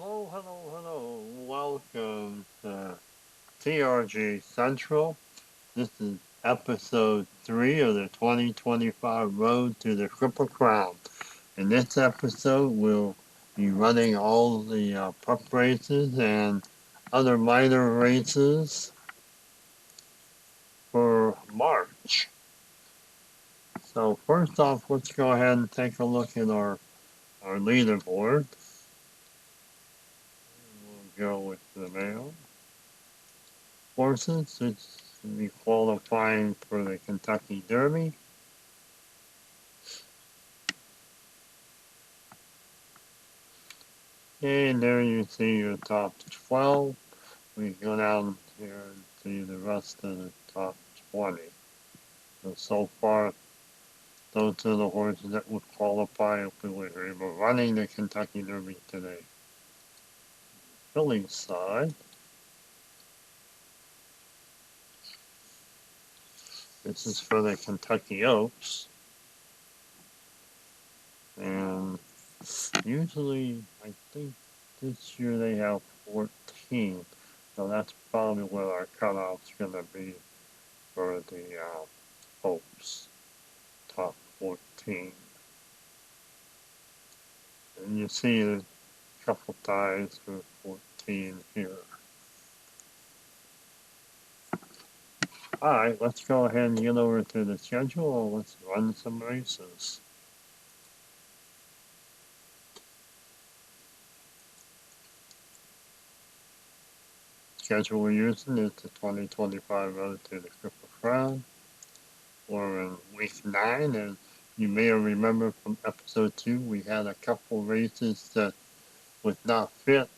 Hello, hello, hello. Welcome to TRG Central. This is episode 3 of the 2025 Road to the Triple Crown. In this episode, we'll be running all the prep races and other minor races for March. So first off, let's go ahead and take a look at our leaderboard. We'll go with the male horses. It's be qualifying for the Kentucky Derby. And there you see your top 12. We go down here and see the rest of the top 20. So far, those are the horses that would qualify if we were running the Kentucky Derby today. Filly side. This is for the Kentucky Oaks. And usually, I think this year they have 14. So that's probably what our cutoff's going to be for the Oaks. Top 14. And you see a couple ties for 14 here. Alright, let's go ahead and get over to the schedule. Let's run some races. Schedule we're using is the 2025 Road to the Triple Crown. We're in week 9, and you may remember from episode 2, we had a couple races that would not fit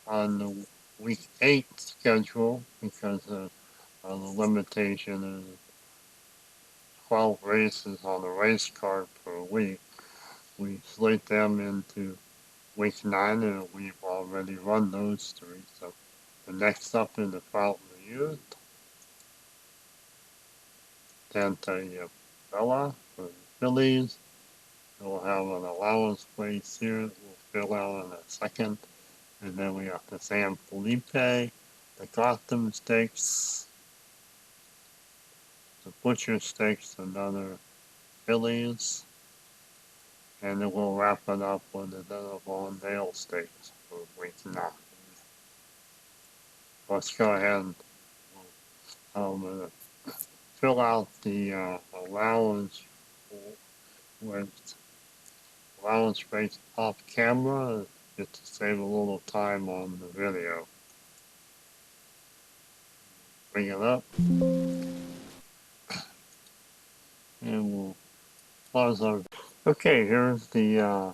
on the week 8 schedule because of the limitation of 12 races on the race card per week. We slate them into week 9, and we've already run those 3. So the next up is the Fountain of Youth. Santa Bella for the Phillies. We'll have an allowance place here that we'll fill out in a second. And then we have the San Felipe, the Gotham Stakes, the Butcher Stakes, another Phillies. And then we'll wrap it up with another Vondale Stakes for week 9. Let's go ahead and fill out the allowance with allowance rates off camera just to save a little time on the video. Bring it up, and we'll pause our. Okay, here's the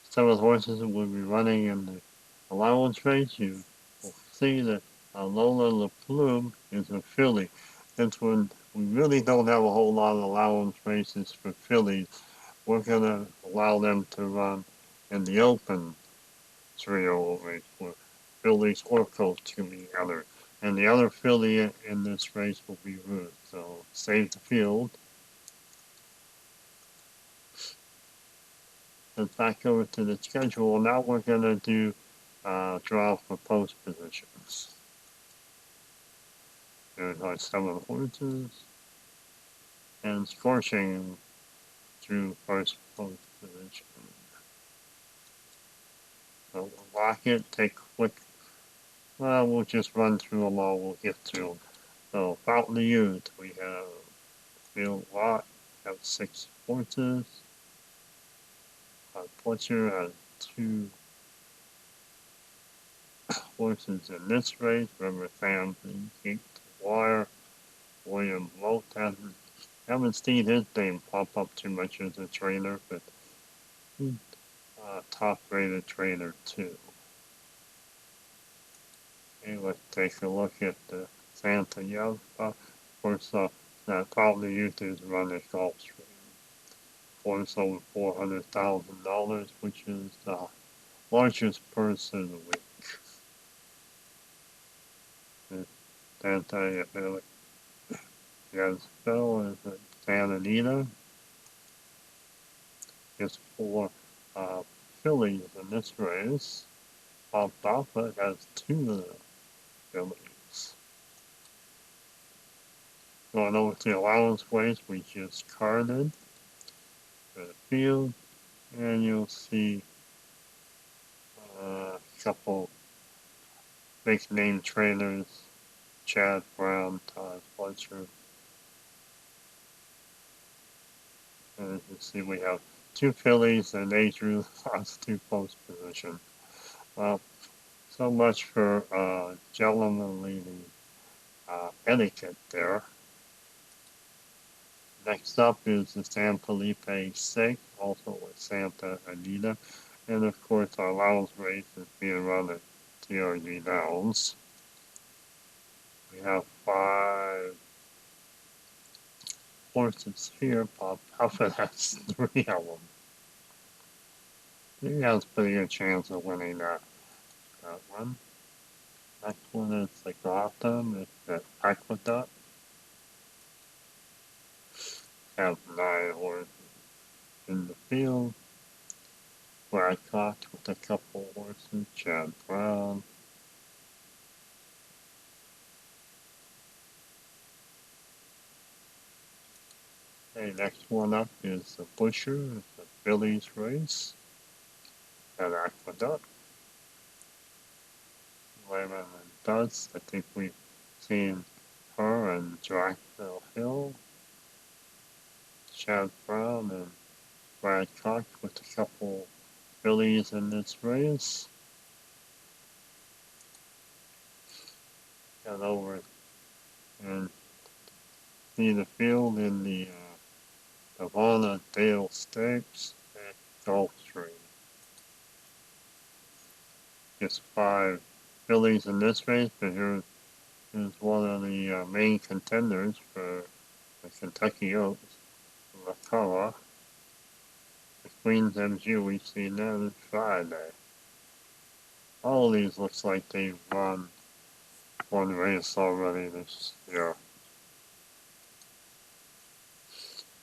some of the horses that will be running in the allowance race. You will see that Lola La Plume is a filly. That's when we really don't have a whole lot of allowance races for fillies. We're going to allow them to run in the open 3-year-old race where fillies or colts can be entered. And the other filly in this race will be Ruth. So save the field. And back over to the schedule. Now we're going to do draw for post positions. There's our 7 horses. And scorching through first post position. So we'll lock it, take a quick. Well, we'll just run through them all. We'll get to them. So Fountain of Youth, we have Field Lot, have 6 horses. Butcher has 2 horses in this race. Remember, Sam Gate Wire. William Moat haven't seen his name pop up too much as a trainer, but he's a top rated trainer too. Okay, let's take a look at the Santa Yelva. Of course, that probably used to run a golf stream. Worth over $400,000, which is the largest purse in the week. Santa Yelva is at Santa Anita. It's for fillies in this race. Alfalfa has two of the fillies. Going over to the allowance weights, we just carded for the field, and you'll see a couple big name trainers, Chad Brown, Todd Fletcher. And as you see, we have two fillies, and they drew us two post position. Well, so much for gentlemanly etiquette there. Next up is the San Felipe Stakes, also with Santa Anita. And of course, our allowance race is being run at TRG Downs. We have 5 horses here. Bob Buffett has 3 of them. He has a pretty good chance of winning that one. Next one is the Gotham. It's the Aqueduct. Have 9 horses in the field. Where I caught with a couple horses, Chad Brown. Okay, next one up is the Busher. It's a Billy's race at Aqueduct. 11 and Duds. I think we've seen her and Jacksonville Hill. Chad Brown and Brad Cox with a couple Billies in this race. Got over and see the field in the Havana Dale Stakes at Gulfstream. Just 5 Billies in this race, but here's one of the main contenders for the Kentucky Oaks, LaCava. The Queen's MG, we've seen that Friday. All of these looks like they've won one race already this year.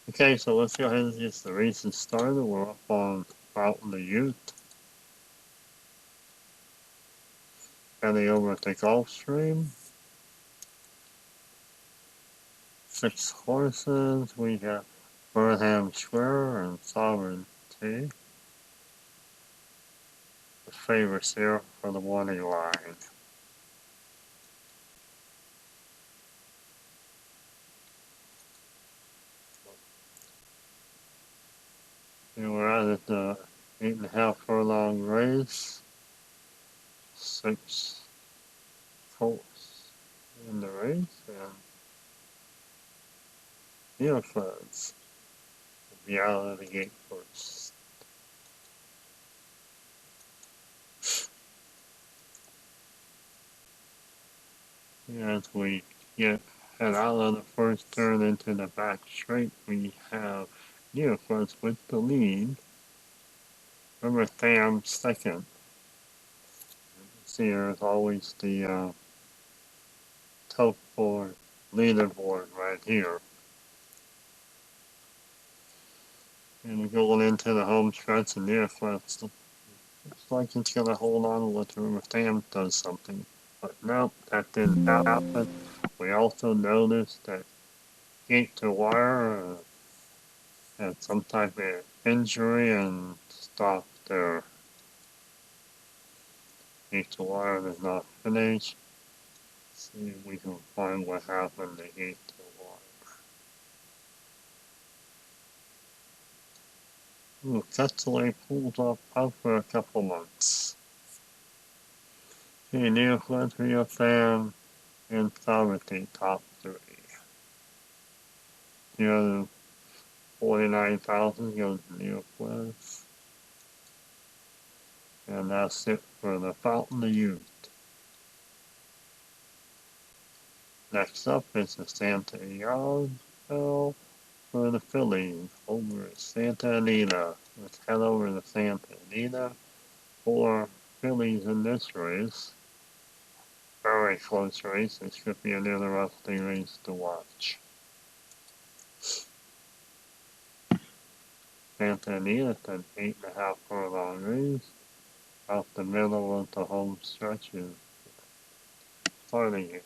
Okay, so let's go ahead and get the races started. We're up on Fountain the Youth. Heading over to Gulfstream. 6 horses. We got Burnham Square and Sovereignty. The favorites here for the morning line. And we're at the 8.5 furlong race. 6 colts in the race, and Neophytes will be out of the gate first. As we head out of the first turn into the back straight, we have Neophytes with the lead. Remember Tham second. See, there's always the top board leaderboard right here. And we're going into the home stretch, and Neophytes looks like it's going to hold on and let River Tham does something. But nope, that didn't happen. We also noticed that Gate to Wire had some type of injury and stopped there. Gate to Wire is not finished. Let's see if we can find what happened to Gate to Wire. Ooh, Castellet pulled up for a couple months. Okay, Neophyte, Rio Fan, and Sovereignty top 3. The other 49,000 goes to Neophyte. And that's it for the Fountain of Youth. Next up is the Santa Ysabel for the fillies over at Santa Anita. Let's head over to Santa Anita. 4 fillies in this race. Very close race. This could be an interesting race to watch. Santa Anita, an 8.5 furlong race. Out the middle of the home stretch is starting it.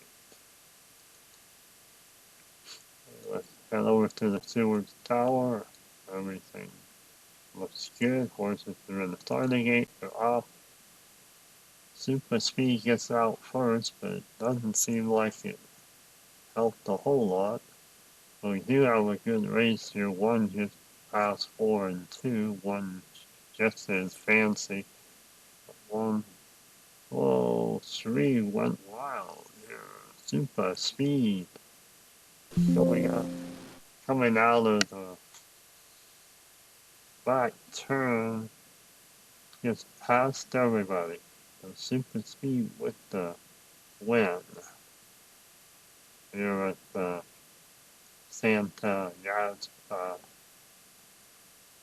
Let's head over to the Seward Tower. Everything looks good. Horses are in the starting gate. They're off. Super Speed gets out first, but it doesn't seem like it helped a whole lot. But we do have a good race here. One just past 4 and 2. One just as fancy. One, whoa, 3 went wild here. Super Speed going up, coming out of the back turn, just past everybody. So Super Speed with the win here at the Santa Yaz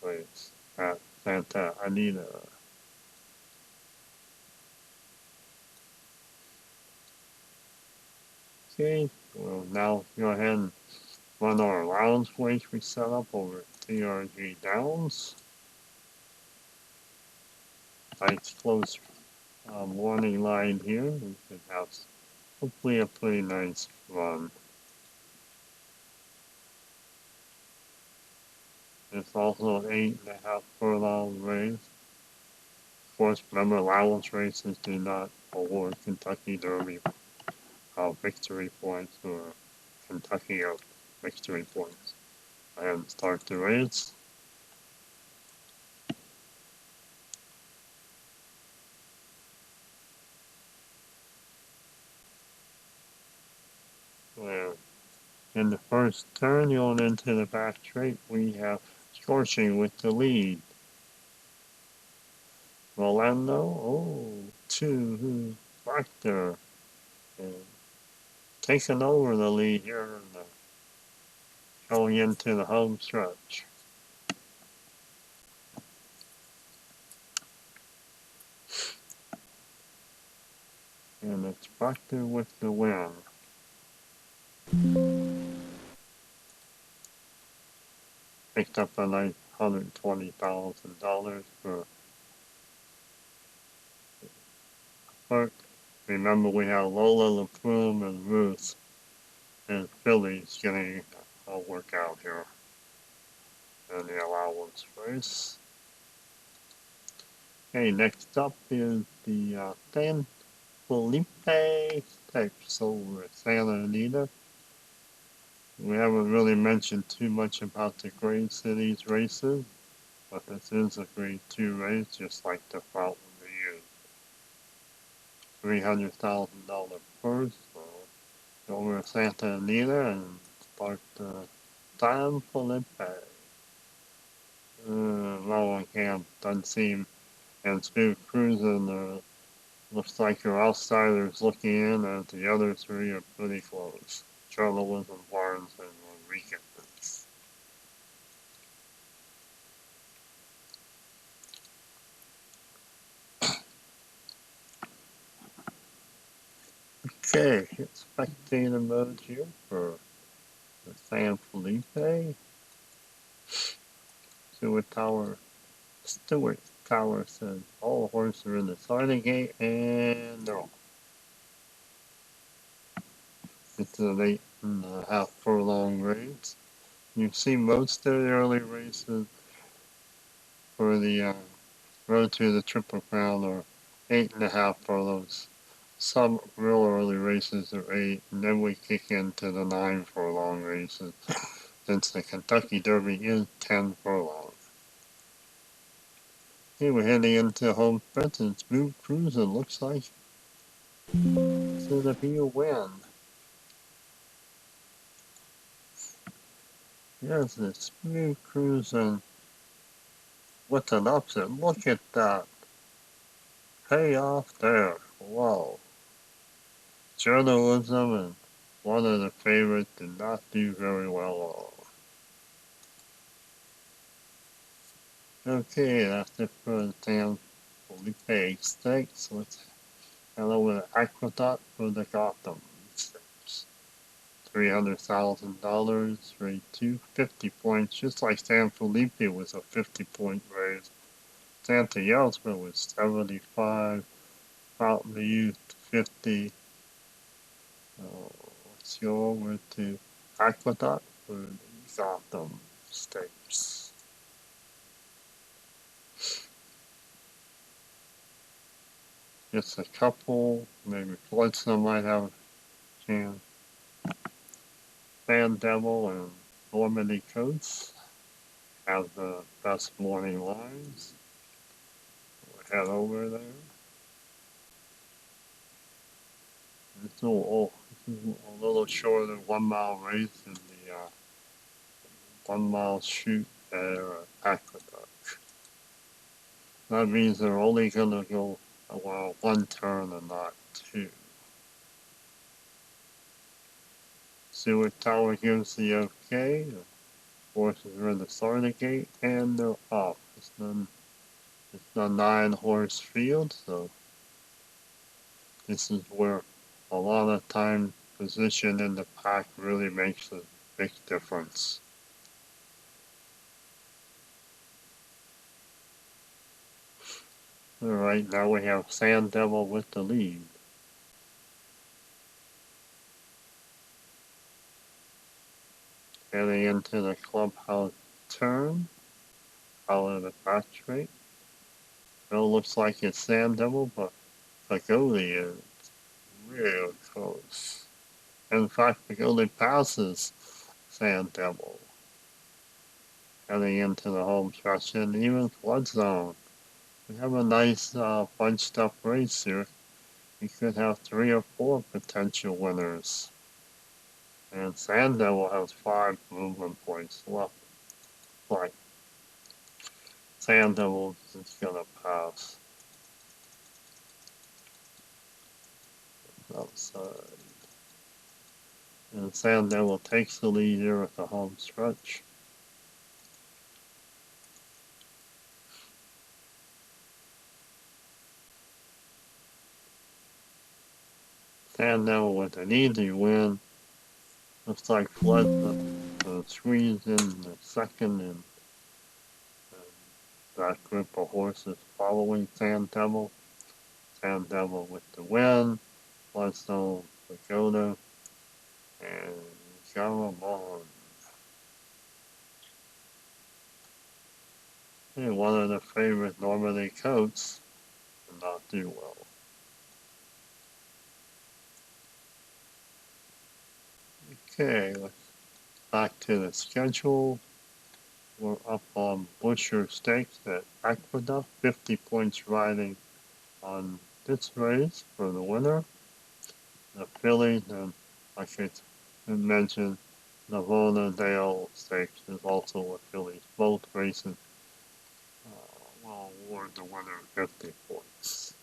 place at Santa Anita. Okay, we'll now go ahead and run our allowance race we set up over at TRG Downs. Nice close morning line here. We should have hopefully a pretty nice run. It's also an 8.5 furlong race. Of course, remember allowance races do not award Kentucky Derby victory points or Kentucky victory points. And start the race. Well, in the first turn, going into the back straight, we have Scorching with the lead. Rolando, two back there, and taking over the lead here, going into the home stretch. And it's Proctor with the win. Picked up a nice $120,000 for Park. Remember, we have Lola, LaPlume, and Ruth and Phillies getting a workout here in the allowance race. Okay, next up is the San Felipe Stakes over at Santa Anita. We haven't really mentioned too much about the Grade Cities races, but this is a Grade 2 race, just like the Fountain of Youth. $300,000 purse. So go over to Santa Anita and start the San Felipe. Rowan Camp doesn't seem, and Smooth Cruising looks like your outsiders looking in, and the other three are pretty close. Journalism, Barnes, and Rodriguez. Okay, hit spectator mode here for the San Felipe. Stewart Tower says all horses are in the starting gate, and no. It's an 8.5 furlong race. You see most of the early races for the road to the Triple Crown are 8.5 furlongs. Some real early races are 8, and then we kick into the 9 furlong races since the Kentucky Derby is 10 furlongs. Okay, we're heading into home stretch and Smooth Cruising looks like it's gonna be a win. Here's the Smooth Cruising with an upset. Look at that payoff there. Wow. Journalism and one of the favorites did not do very well at all. Okay, that's it for the San Felipe Stakes. Let's head over to Aqueduct for the Gotham Stakes. $300,000, race 2, 50 points, just like San Felipe was a 50-point race. Santa Ysabel was 75, Fountain of Youth 50. Let's go over to Aqueduct for the Gotham Stakes. Just a couple, maybe Floodstone might have a chance. Fan Devil and Normandy Coast have the best morning lines. We'll head over there. This is a little shorter 1 mile race in the 1 mile shoot there at Aqueduct. That means they're only going to go one turn and not two. Stewart Tower gives the okay. The horses are in the starting gate and they're off. It's a 9-horse field, so this is where a lot of time position in the pack really makes a big difference. Alright, now we have Sand Devil with the lead. Heading into the clubhouse turn, out of the back straight. It looks like it's Sand Devil, but Pagoli is real close. In fact, Pagoli passes Sand Devil. Heading into the home stretch and even flood zone. We have a nice bunched up race here. We could have 3 or 4 potential winners. And Sand Devil has 5 movement points left. Like Sand Devil is gonna pass. Outside. And Sand Devil takes the lead here at the home stretch. Sand Devil with an easy win. Looks like Flood squeezed in the second and that group of horses following Sand Devil. Sand Devil with the win. Bloodstone, Pagoda, and Garamond. And one of the favorite Normandy coats did not do well. Okay, let's back to the schedule. We're up on Butcher Stakes at Aqueduct, 50 points riding on this race for the winner. The fillies, and like I mentioned, Navona Dale Stakes is also a fillies. Both races will award the winner 50 points.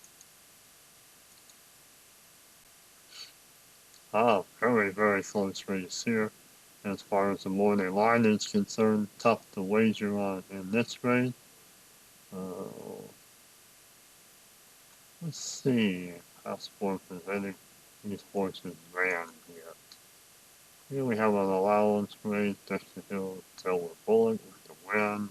Very, very close race here. As far as the morning line is concerned, tough to wager on in this race. Let's see. Passport is any of these horses ran yet. Here we have an allowance race, Dexter Hill, Silver Bullet with the win.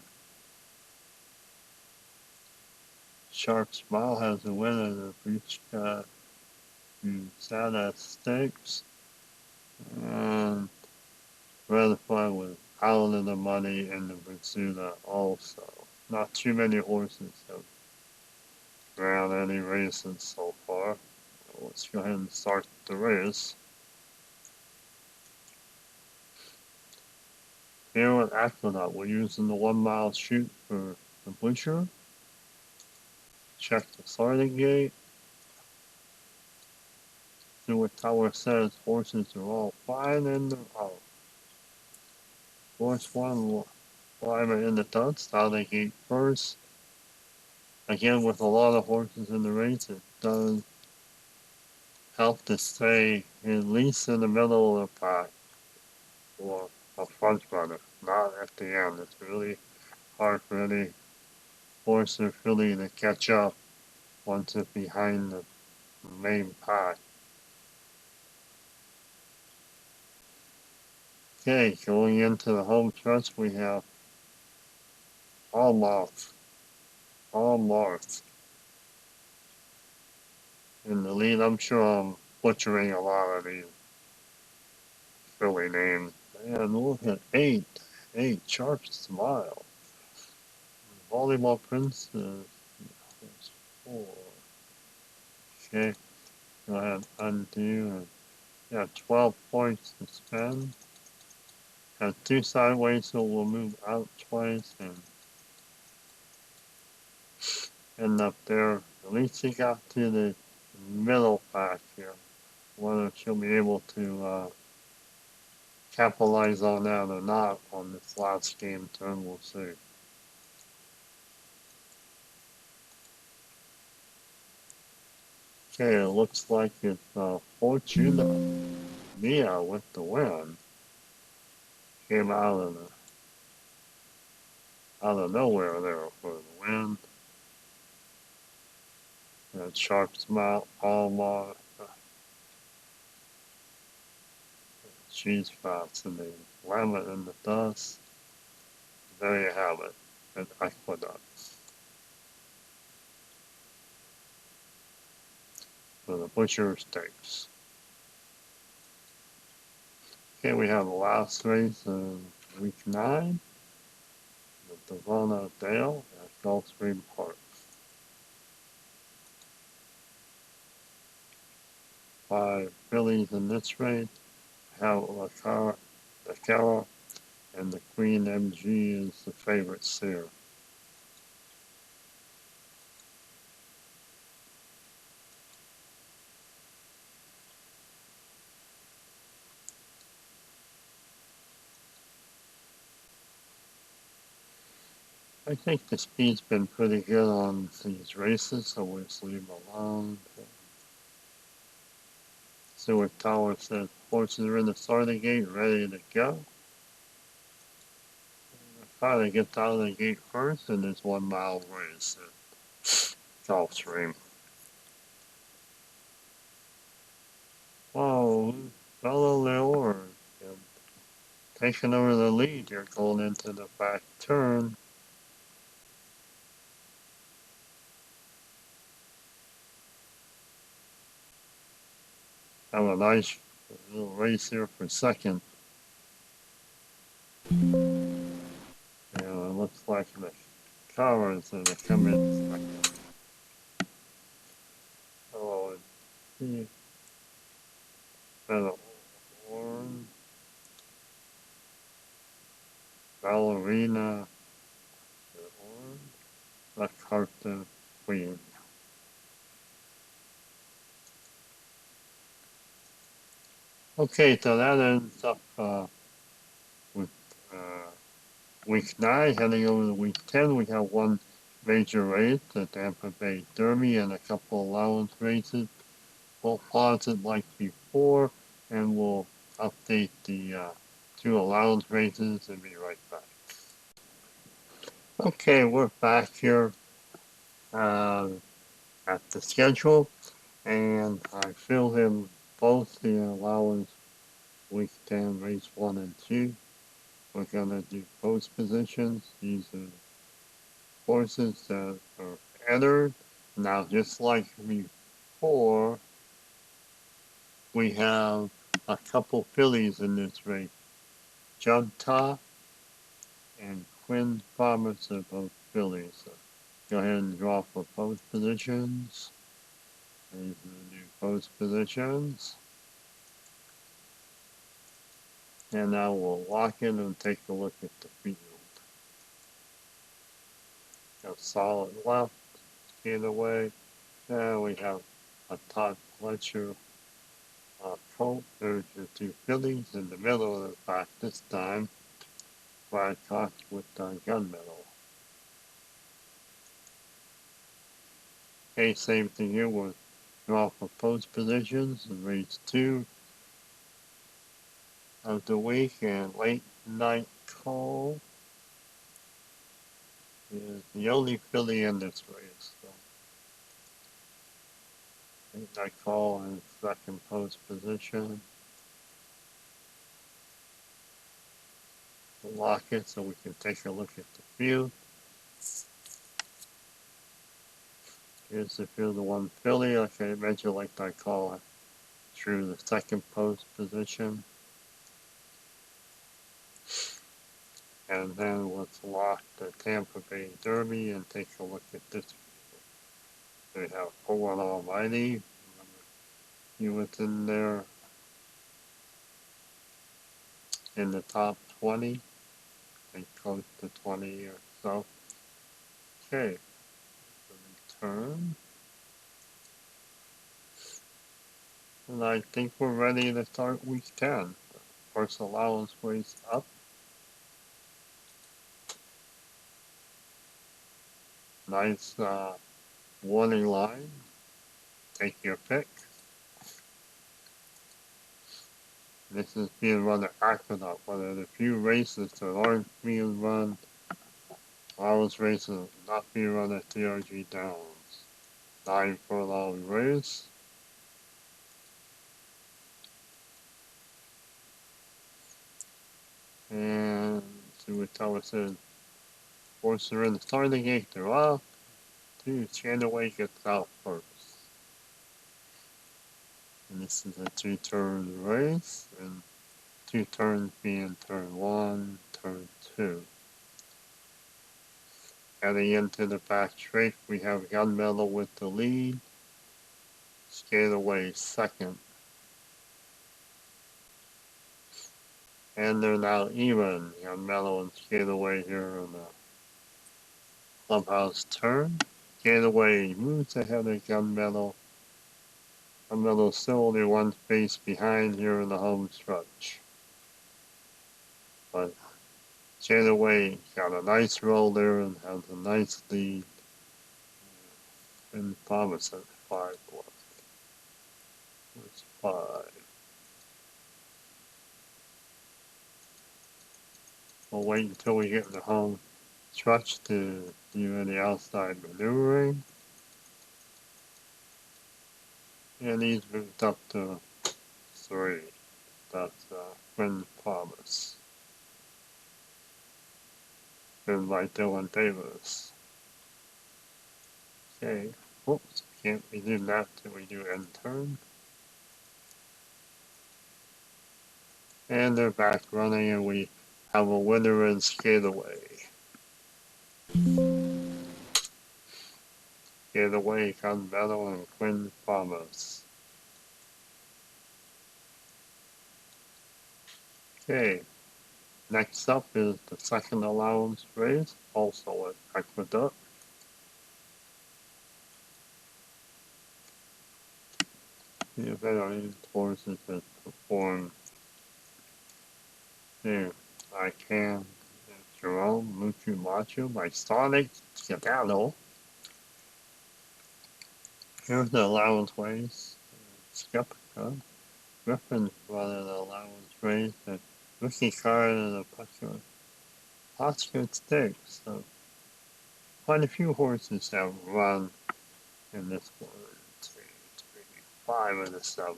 Sharp Smile has the win of the Breachka Sada Stakes. And Ratify was out of the money in the Pursuit also. Not too many horses have ran any races so far. Let's go ahead and start the race. Here at Aqueduct, we're using the 1 mile shoot for the Butcher. Check the starting gate. See what Tower says. Horses are all fine and they're out. Horse 1 Climber in the third, starting gate first. Again, with a lot of horses in the race, it does help to stay at least in the middle of the pack or a front runner, not at the end. It's really hard for any horse or filly to catch up once it's behind the main pack. Okay, going into the home stretch, we have almost in the lead. I'm sure I'm butchering a lot of these Philly names. And look at eight sharp smile. Volleyball Princess. That's four. Okay, go ahead, undo. And yeah, 12 points to spend. Got two sideways, so we'll move out twice and end up there. At least he got to the middle pack here. Whether she'll be able to capitalize on that or not on this last game turn, we'll see. Okay, it looks like it's Fortuna Mia with the win. Came out of nowhere there for the win. And Sharp Smile, Alma, Cheese Fascinating, Lemon in the Dust. There you have it, an Aqueduct. For the Butcher Stakes. Okay, we have the last race in week 9, the Devona Dale at Gulfstream Park. 5 fillies in this race. Have the Cara, and the Queen MG is the favorite seer. I think the speed's been pretty good on these races, so we'll just leave them alone. Seward Tower says horses are in the starting gate, ready to go. Finally gets out of the gate first, and there's 1 mile race at Gulfstream. Oh, Bella Leor taking over the lead here going into the back turn. Have a nice little race here for second. And it looks like the cars are coming second. Oh, see, Bella Horn, Ballerina, the Horn, La Carta Queen. Okay, so that ends up with week 9, heading over to week 10. We have 1 major race, the Tampa Bay Derby, and a couple allowance races. We'll pause it like before, and we'll update the 2 allowance races and be right back. Okay, we're back here at the schedule, and I filled in both the allowance week 10, race 1 and 2. We're going to do post positions. These are horses that are entered. Now, just like before, we have a couple fillies in this race. Junta and Quinn Promise are both fillies. So go ahead and draw for post positions. These are the new post positions. And now we'll lock in and take a look at the field. Got solid left, either way. And we have a Todd Fletcher colt. There's your 2 fillies in the middle of the pack this time. Brad Cox with gunmetal. Okay, same thing here. We'll draw for post positions in race 2 of the week, and late night call is the only filly in this race. So late night call in second post position. lock it so we can take a look at the field. Here's the field of one filly, like I mentioned, like I call it, through the second post position. And then let's lock the Tampa Bay Derby and take a look at this field. They have Poland Almighty. Remember, he was in there in the top 20, and close to 20 or so. Okay, the return. And I think we're ready to start week 10. First allowance weighs up. Nice warning line. Take your pick. This is being run at Aqueduct, one of the few races that aren't being run. Allowance races not being run at TRG Downs. 9 furlong race. And see what Thomas says. Horses are in the starting gate. They're off. Chandaway gets out first. And this is a 2-turn race. And 2 turns being turn 1, turn 2. Heading into the back straight, we have Gunmetal with the lead. Skataway second. And they're now even. Gunmetal and Skataway here in the clubhouse turn. Skataway moves ahead of Gunmetal. Gunmetal still only one space behind here in the home stretch. But Skataway got a nice roll there and has a nice lead. And Thomas at 5 left. Where's 5? We'll wait until we get in the home stretch to do any outside maneuvering. And he's moved up to 3. That's Quinn Thomas. Been by Dylan Davis. Okay. Whoops. Can't resume that till we do end turn. And they're back running and we have a winner in Skataway. Skataway, Gunmetal, and Quinn Thomas. Okay. Next up is the second allowance race, also at Aqueduct. The event horses that perform here. I Can, Jerome, Muchu Macho by Sonic Scatano. Here's the allowance race. Skeptica. Griffin running the allowance race. And Ricky Card and the Oscar Stakes. So quite a few horses have run in this 1, 2, 3, 5 of the 7.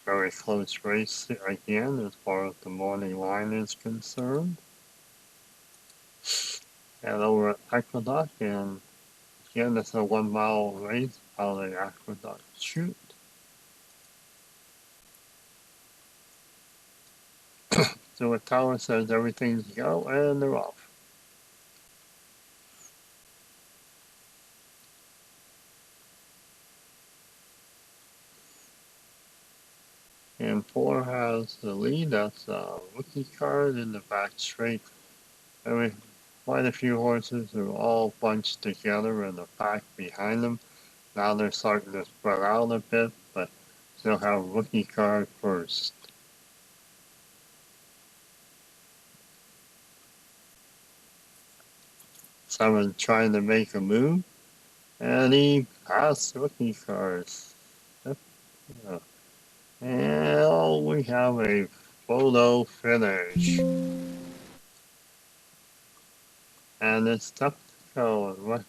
Very close race again as far as the morning line is concerned. And over at Aqueduct, and again, it's a 1-mile race out of the Aqueduct chute. So the tower says everything's go, and they're off. And 4 has the lead. That's a rookie card in the back straight. Quite a few horses are all bunched together in the pack behind them. Now they're starting to spread out a bit, but still have rookie card first. 7 trying to make a move, and he passed rookie cards. And we have a photo finish. And it's tough to go.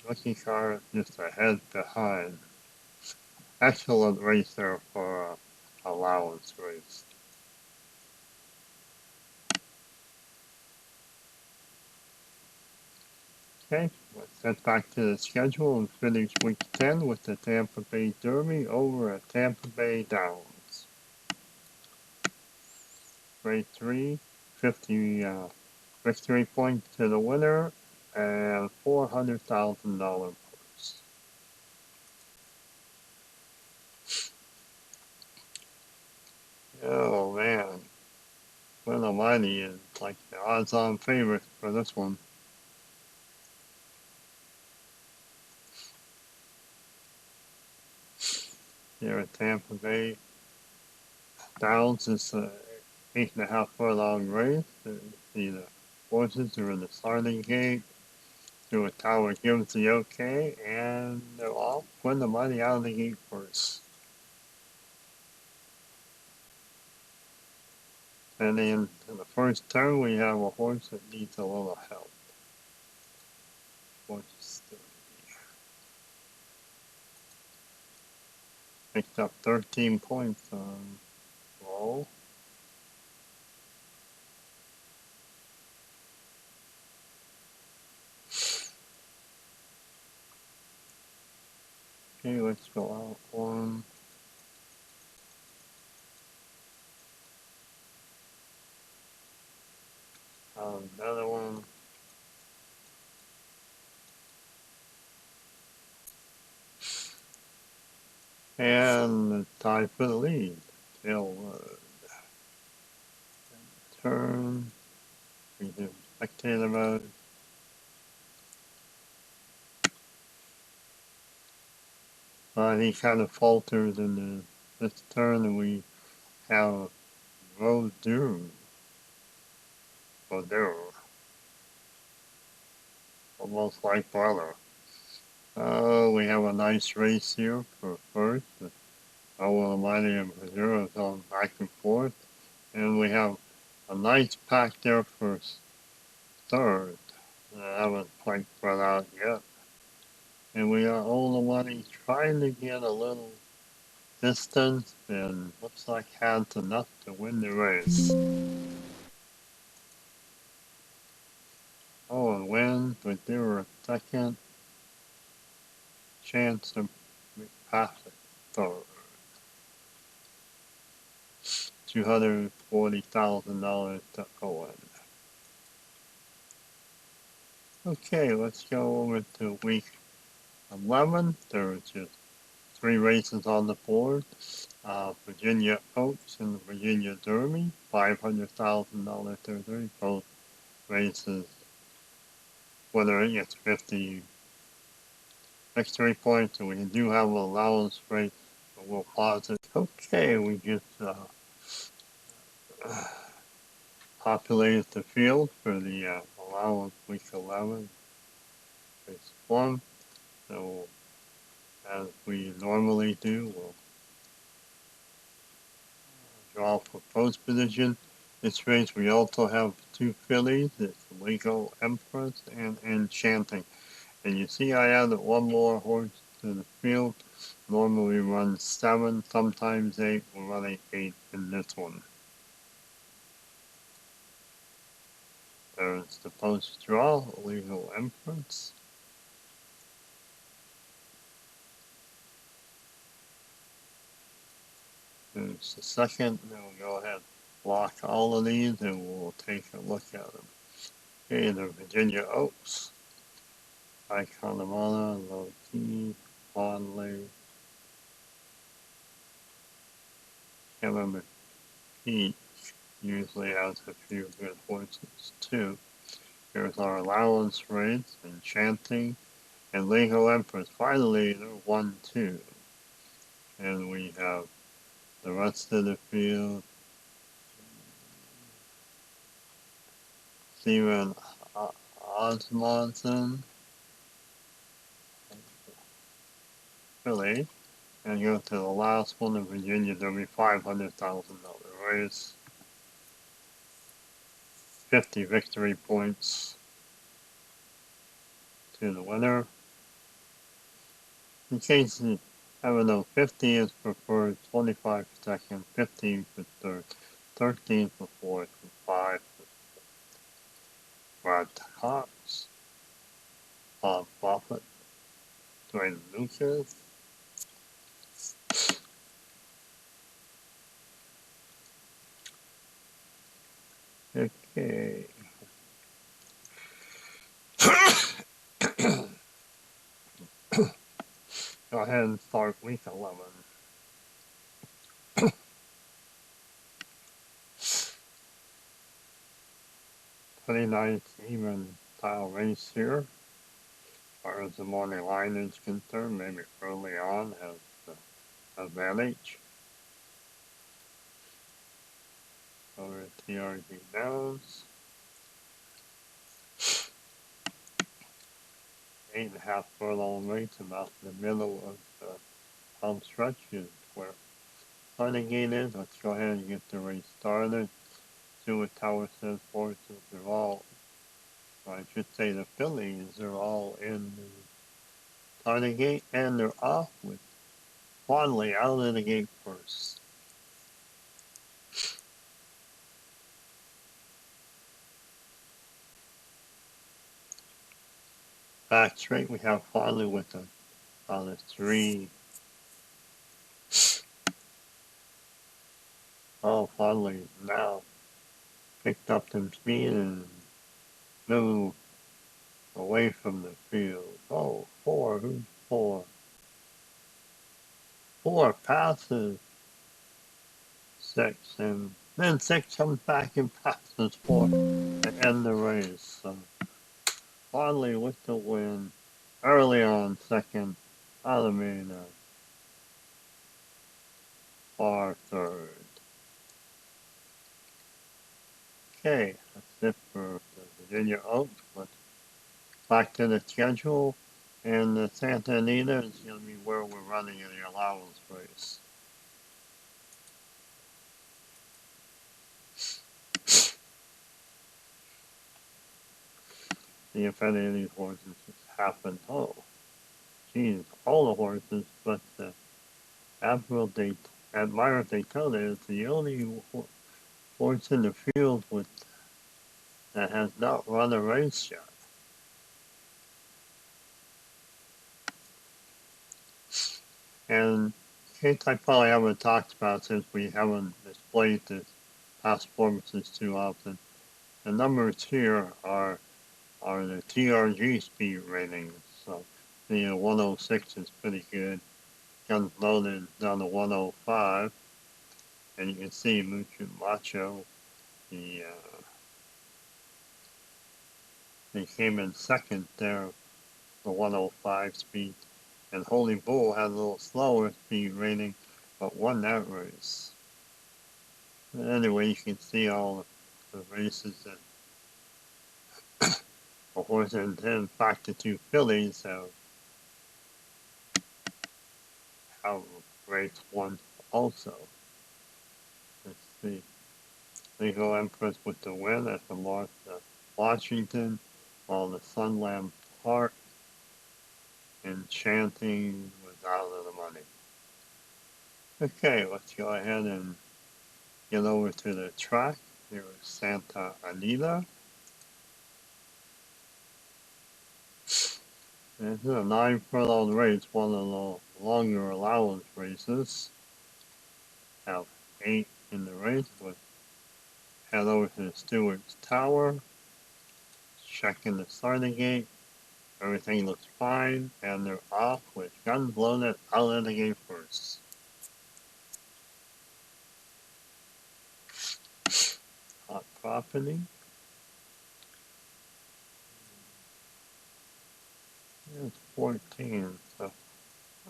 Rookie card just ahead behind. Excellent race there for allowance race. Okay, let's head back to the schedule and finish week 10 with the Tampa Bay Derby over at Tampa Bay Downs. Grade 3, 50 victory points to the winner and $400,000 purse. Oh man, Will Almighty is like the odds-on favorite for this one. Here at Tampa Bay Downs is a 8.5 furlong race. See the horses are in the starting gate. Stuart Tower gives the okay, and they'll all win the money out of the gate first. And in the first turn, we have a horse that needs a little help. Horse 30. Picked up 13 points on roll. Okay, let's go out one. Another one. And the tie for the lead. Tailwood. Turn. We do spectator mode. He kind of falters in this turn, and we have Rodu. Rodu. Almost like brother. We have a nice race here for first. Almighty and Brazil is on back and forth. And we have a nice pack there for third. I haven't quite brought out yet. And we are all the money trying to get a little distance, and looks like has enough to win the race. Oh, and wins, but there were a second chance of passing third. $240,000 to Owen. Okay, let's go over to week 11. There are just 3 races on the board. Virginia Oaks and the Virginia Derby, $500,000 to both races. Whether gets 50 victory points, and we do have an allowance rate, but we'll pause it. Okay, we just populated the field for the allowance week 11. Race 1. So, as we normally do, we'll draw for post position. This race we also have 2 fillies. It's Legal Empress and Enchanting. And you see I added one more horse to the field. Normally we run 7, sometimes 8. We're running 8 in this one. There's the post draw, Legal Empress. There's the second. Then we'll go ahead, block all of these, and we'll take a look at them. Okay, the Virginia Oaks. Iconamana, Low Key, Bonley. Can't remember. Pete usually has a few good horses too. Here's our allowance rates, Enchanting, and Legal Empress. Finally, they're 1-2. And we have the rest of the field. Steven Osmondson, Philly, and go to the last one in Virginia. There'll be $500,000 race, 50 victory points to the winner. In case you haven't known, 50 is for first, 25 for second, 15 for third, 13 for fourth, and 5 for Brad Cox. Prophet, Dwayne Lucas. Okay. Go ahead and start week 11. 29th even style race here. As far as the morning line is concerned, maybe early on has the advantage over TRG nose. 8.5 furlong race about the middle of the home stretch is where starting gate is. Let's go ahead and get the race started. See what Tower says horses are all, or I should say the fillies are all in the starting gate and they're off with Fondly out of the gate first. Back straight, we have Fondly with on a 3. Oh, Fondly now picked up some speed and moved away from the field. Oh, 4, who's 4? 4 passes 6, and then 6 comes back and passes 4 to end the race. So Fondly with the win early on, second. Alameda far third. Okay, that's it for the Virginia Oaks. Let's back to the schedule. And the Santa Anita is going to be where we're running in the allowance race. See if any of these horses just happen. Oh, geez, all the horses, but the Admiral Daytona is the only horse in the field with that has not run a race yet. And in case I probably haven't talked about since we haven't displayed this past performances too often, the numbers here are the TRG speed ratings. So the 106 is pretty good. Guns loaded down to 105, and you can see Mucho Macho. The they came in second there, the 105 speed, and Holy Bull had a little slower speed rating, but won that race. Anyway, you can see all the races that a horse and in fact the 2 fillies have raced once also. Let's see. Legal Empress with the win at the Washington, while the Sunland Park Enchanting was out of the money. Okay, let's go ahead and get over to the track. Here is Santa Anita. This is a 9 furlong race, one of the longer allowance races. Have 8 in the race. Let's head over to the Stewart's Tower. Checking the starting gate. Everything looks fine, and they're off with guns loaded out of the gate first. Hot property. It's 14, so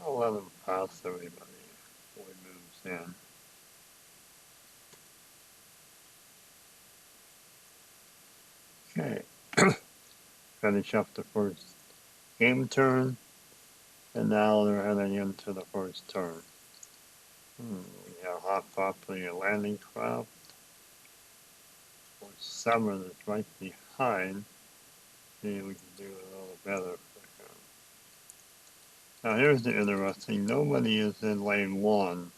I'll let him pass everybody before he moves in. Okay. Finish up the first game turn, and now they're heading into the first turn. We have hot property and landing craft. Or 7 is right behind. See, we can do a little better for him. Now here's the interesting, nobody is in lane 1.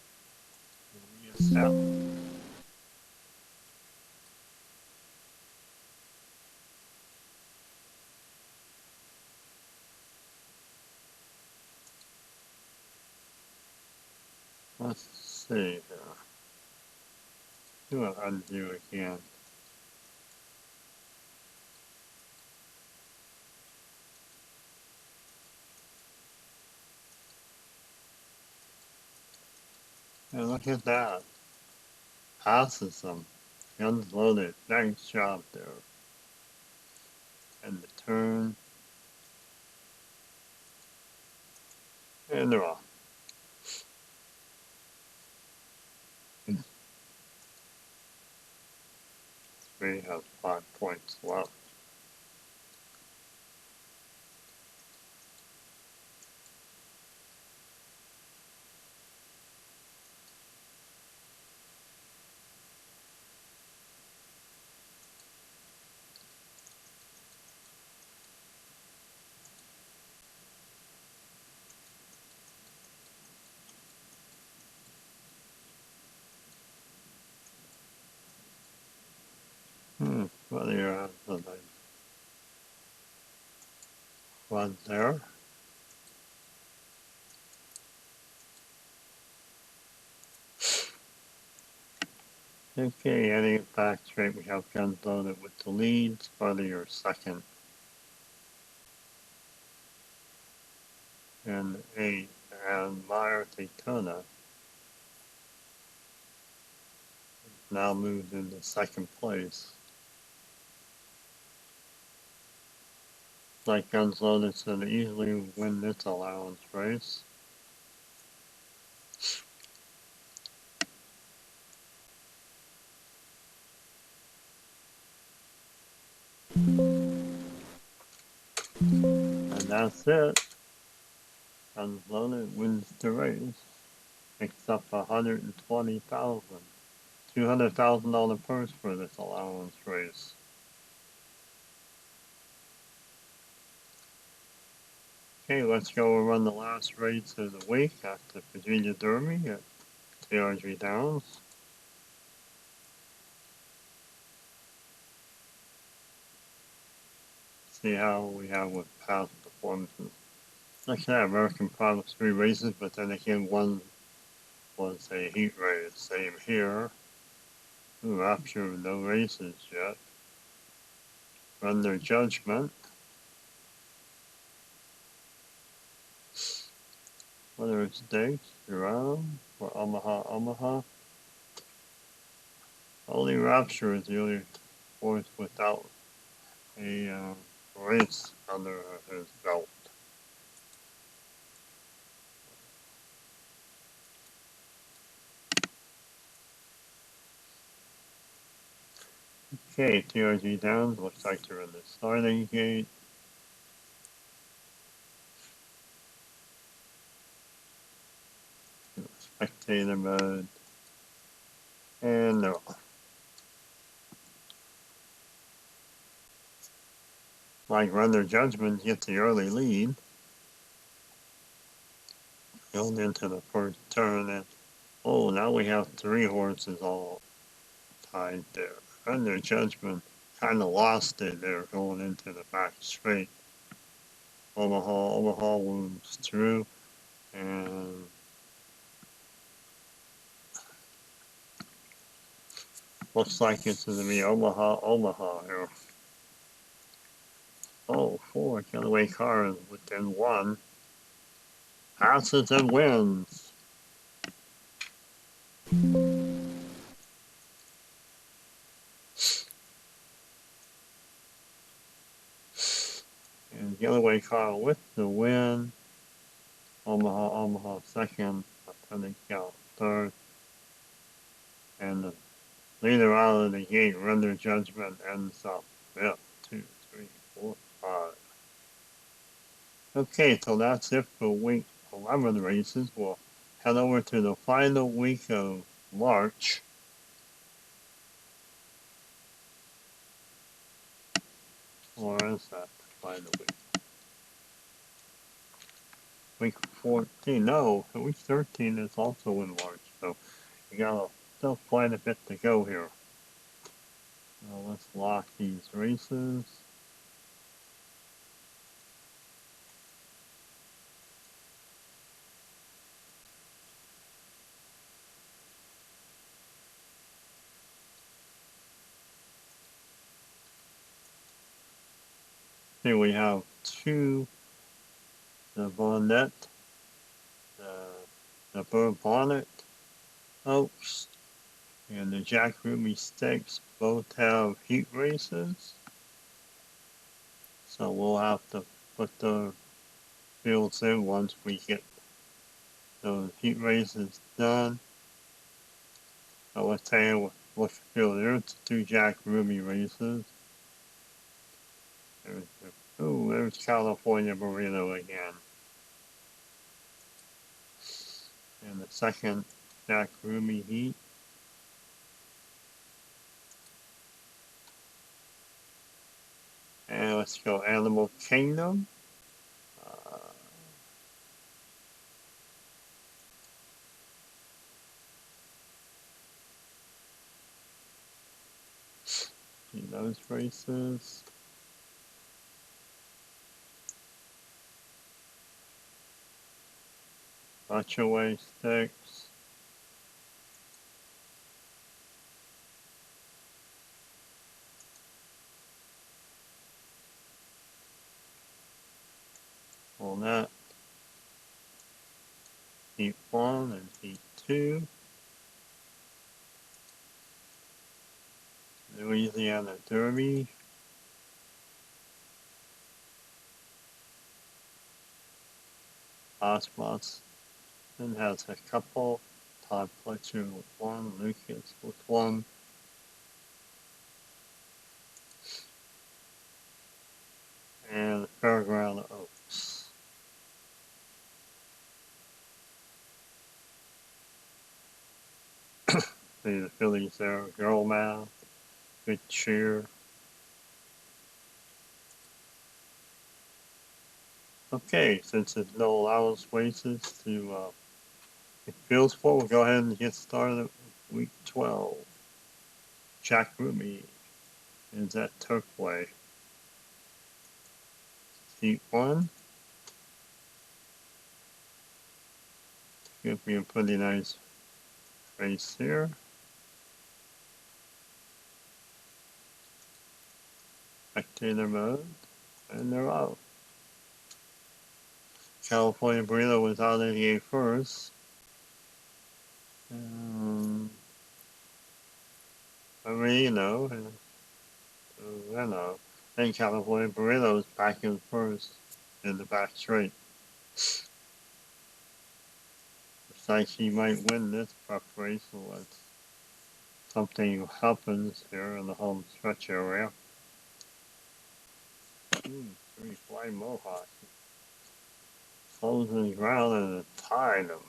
let's see here. Do an undo again. And look at that. Passes them. Guns loaded. Nice job there. And the turn. And they're off. Three has 5 points left. What are your odds on that? One there. Okay, adding it back straight, we have guns loaded with the leads. What are your second? And 8. And Meyer Daytona now moved into second place. Like guns loaded should easily win this allowance race. And that's it. Guns loaded wins the race. Picks up $120,000. $200,000 purse for this allowance race. Okay, let's go and run the last race of the week at the Virginia Derby at TRG Downs. See how we have with past performances. Like that, American promised 3 races, but then again, one was a heat race. Same here. Rapture, no races yet. Run their judgment. Whether it's Stakes, around, or Omaha. Only Rapture is the only horse without a race under his belt. Okay, TRG Downs looks like they're in the starting gate. Spectator mode. And they're off. Like Run Their Judgment gets the early lead. Going into the first turn, and oh, now we have 3 horses all tied there. Run Their Judgment kind of lost it there going into the back straight. Omaha moves through, and looks like it's going to be Omaha here. Oh, 4 getaway cars within 1. Passes and wins. And getaway car with the win. Omaha second. Authentic Cal third. And the leader out of the gate, Run Their Judgment, ends up 5th. 2, 3, 4, 5. Okay, so that's it for week 11 races. We'll head over to the final week of March. Or is that the final week? Week 14. No, week 13 is also in March. So you got still quite a bit to go here. Now let's lock these races. Here we have two, the Bonnet, the Burr Bonnet Oaks, and the Jack Ruby Stakes both have heat races. So we'll have to put the fields in once we get those heat races done. So let's say let's field there's two Jack Ruby races. There's California Burrito again. And the second Jack Ruby heat. And let's go Animal Kingdom. See those races. Away Stakes. On that. Heat 1 and Heat 2. Louisiana Derby. Osmoss and has a couple. Todd Fletcher with one. Lucas with one. And Fairground Oaks. See the Phillies there. Girl Math. Good cheer. Okay, since there's no allowance races to get fields for, we'll go ahead and get started with week 12. Jack Ruby is at Turfway. Heat 1. Should be a pretty nice race here. Spectator mode, and they're out. California Burrito was out in the first. Marino and Reno. And California Burrito is back in first in the back straight. Looks like he might win this prep race unless something happens here in the home stretch area. Three fly Mohawk. Closing ground and tied him.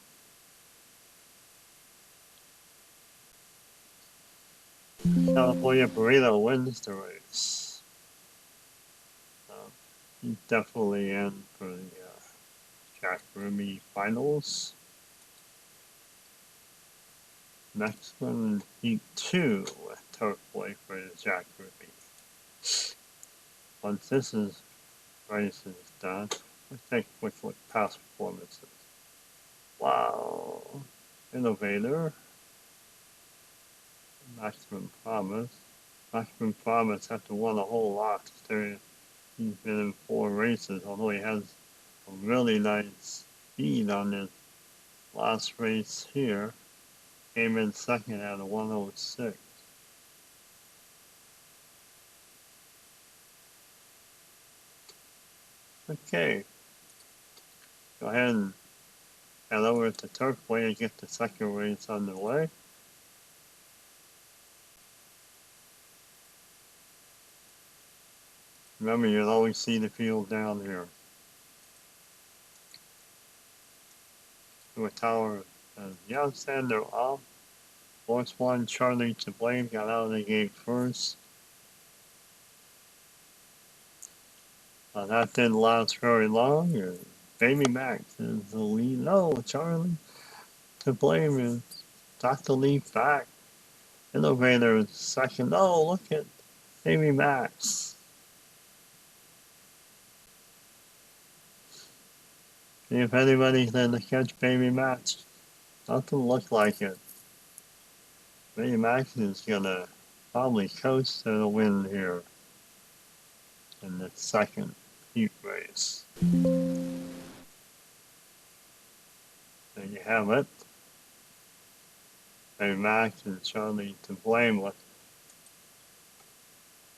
California Burrito wins the race. He's definitely in for the Jack Ruby finals. Next one, Heat 2 with Turfway for the Jack Ruby. Once this race is done, let's take a quick look at past performances. Wow. Innovator. Maximum Promise. Maximum Promise after won a whole lot. He's been in 4 races, although he has a really nice speed on his last race here. Came in second at a 106. Okay. Go ahead and head over to Turfway and get the second race underway. Remember, you'll always see the field down here. To a tower. Yes, and they're off. Force 1, Charlie to blame, got out of the gate first. That didn't last very long. Baby Max is the lead. No, Charlie to blame is Dr. Lee back. Innovator is second. Oh, look at Baby Max. See if anybody's going to catch Baby Max. Doesn't look like it. Baby Max is going to probably coast to the win here. in the second heat race. There you have it. Hey, Max and Charlie to blame. Let's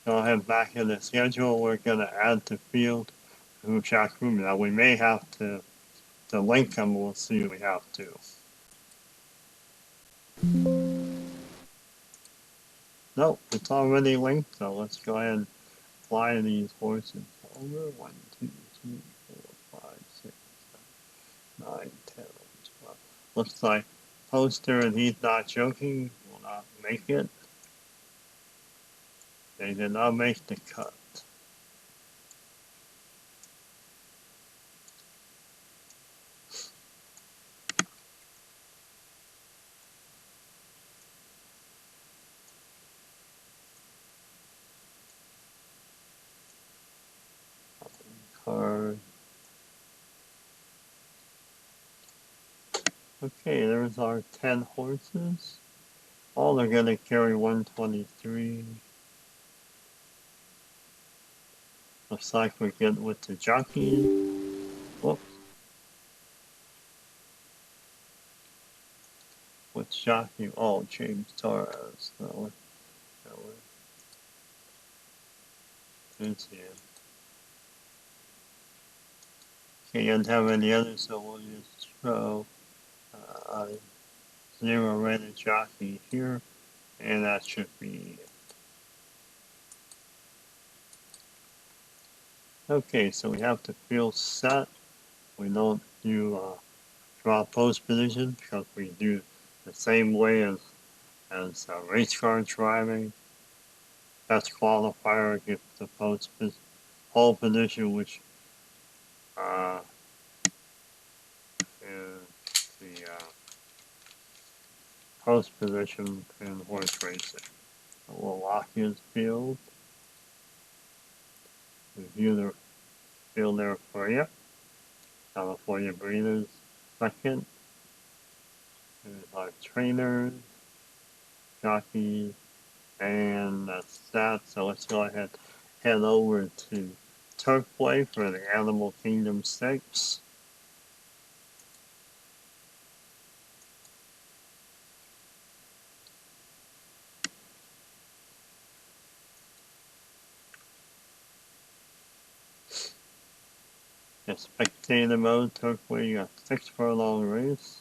go ahead back in the schedule. We're going to add the field to Jack Room. Now, we may have to link them. We'll see if we have to. Nope, it's already linked, so let's go ahead and fly these horses over. 1, 2, 3, 4, 5, 6, 7, 9, 10, 12. Looks like Poster and He's Not Joking will not make it. They did not make the cut. Card. Okay, there's our 10 horses. All are going to carry 123. Looks like we're getting with the jockey. Whoops. Which jockey? Oh, James Torres. That was him. Can't have any others, so we'll just throw 0 rated jockey here, and that should be it. Okay, so we have the field set. We don't do draw post position because we do the same way as race car driving. Best qualifier gets the pole position, which is the post position in horse racing. So we'll lock his field. Review the field there for you. California Breeders second. There's our trainers, jockeys, and that's that. So let's go ahead head over to Turfway for the Animal Kingdom Stakes. The spectator mode, Turfway, you got 6 furlong race.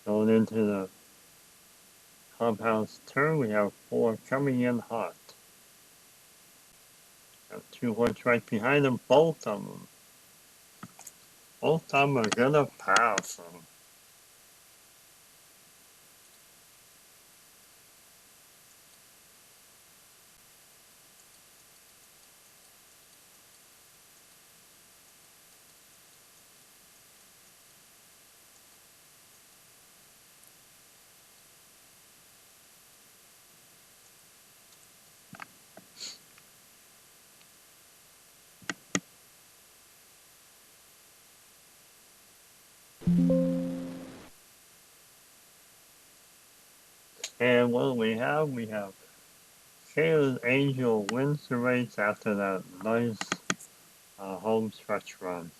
Going into the clubhouse turn, we have 4 coming in hot. Got 2 horses right behind them, both of them. Both of them are gonna pass them. And what do we have? We have Kayla's Angel wins the race after that nice home stretch run.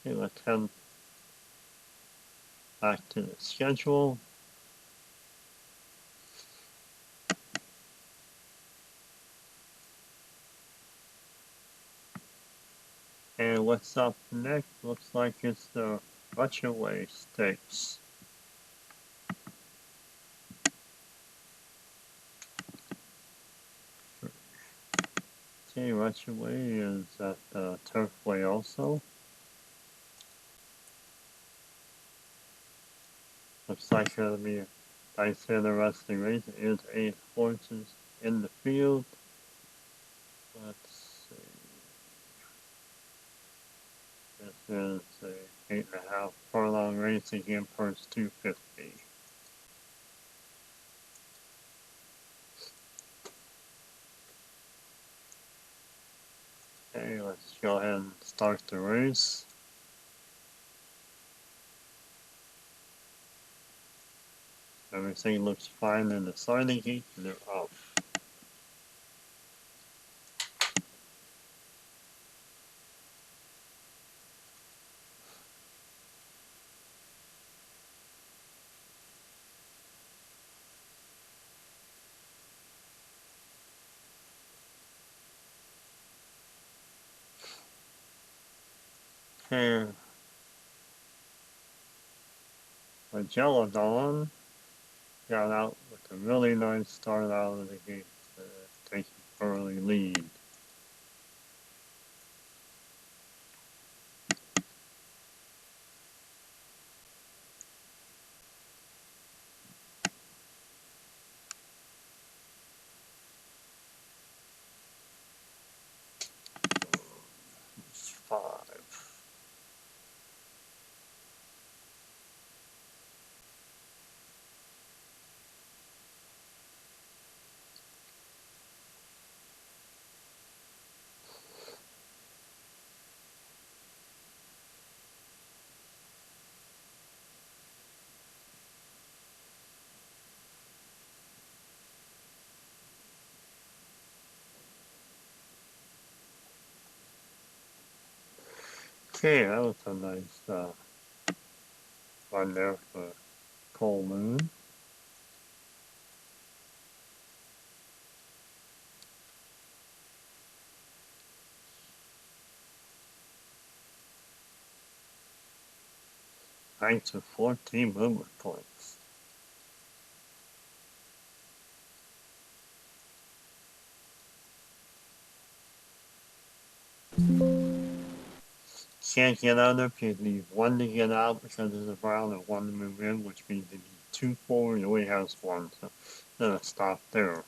Okay, let's head back to the schedule. And what's up next? Looks like it's the Rushaway Stakes. Okay, Rushaway is at the Turfway also. Looks like it'll be a nice interesting race. There's 8 horses in the field. Let's see. This is a 8.5 furlong race again, purse 250. Okay, let's go ahead and start the race. Everything looks fine in the starting gate. They're off. Okay, Magellan got out with a really nice start out of the gate, taking early lead. Five. Okay, that was a nice run there for Cole Moon. Thanks to 14 movement points. Can't get out if you need one to get out because of the brown and one to move in, which means you need two forward. He only has one, so gonna stop there.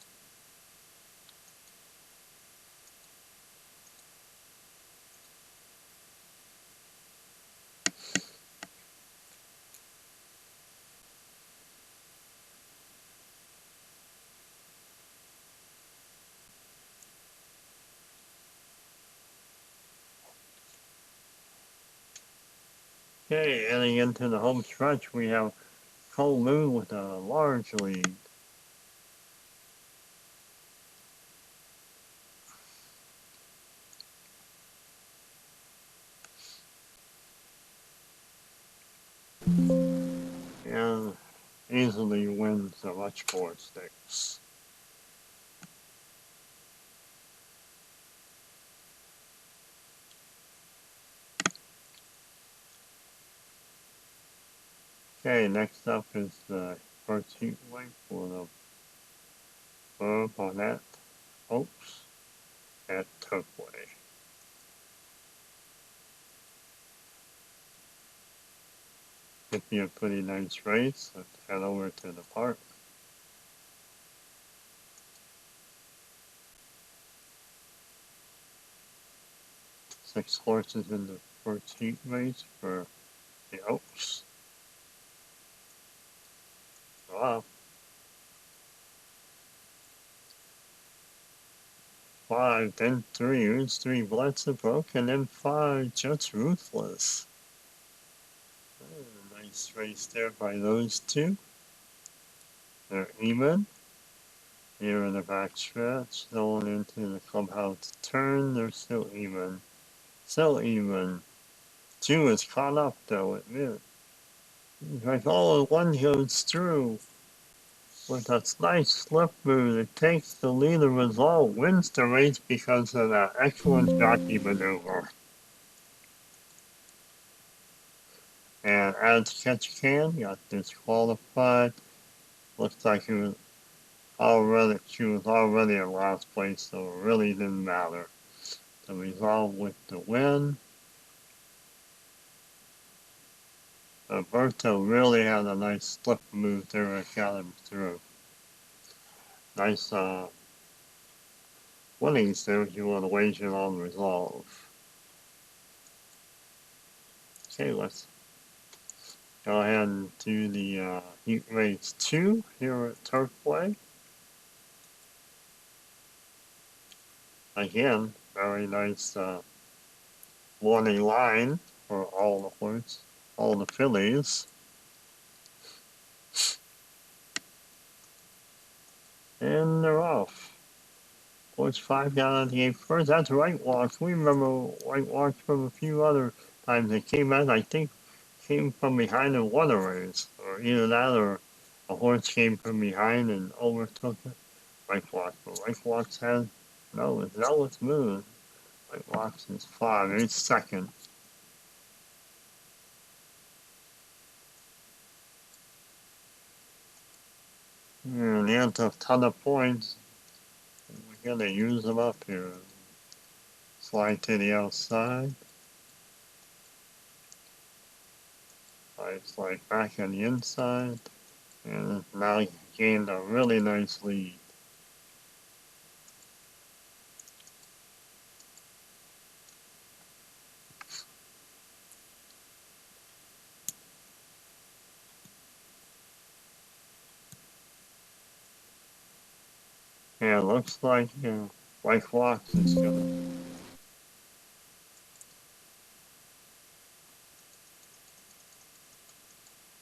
Okay, heading into the home stretch, we have Cole Moon with a large lead. And easily wins the much more stakes. Okay, next up is the first heat weight for the Bonnet Oaks at Turfway. Should be a pretty nice race. Let's head over to the park. 6 horses in the first heat race for the Oaks. Wow. 5, then 3, Use 3, Blessed Broke, and then 5, Just Ruthless. Nice race there by those two. They're even. Here in the back stretch, going into the clubhouse turn, they're still even. Still even. 2 is caught up though, admit. Like, oh, 1 goes through. With a nice slip move, it takes the lead of result, wins the race because of that excellent jockey maneuver. And as catch can, got disqualified. Looks like she was already in last place, so it really didn't matter. The result with the win. Alberto really had a nice slip move there that got him through. Nice winnings there if you want to wager on resolve. Okay, let's go ahead and do the heat race 2 here at Turfway. Again, Very nice morning line for all the horses, all the fillies. And they're off. Horse 5 got on the 8 first. That's Right Walks. We remember Right Walks from a few other times. They came out, I think, came from behind and won a race. Or either that or a horse came from behind and overtook it. Right Walks. But Right Walks has, no, it's Zealous Moon. Right Walks is 5. It's second. And that's a ton of points. We're going to use them up here. Slide to the outside. Slide back on the inside. And now he gained a really nice lead. Yeah, it looks like White Fox is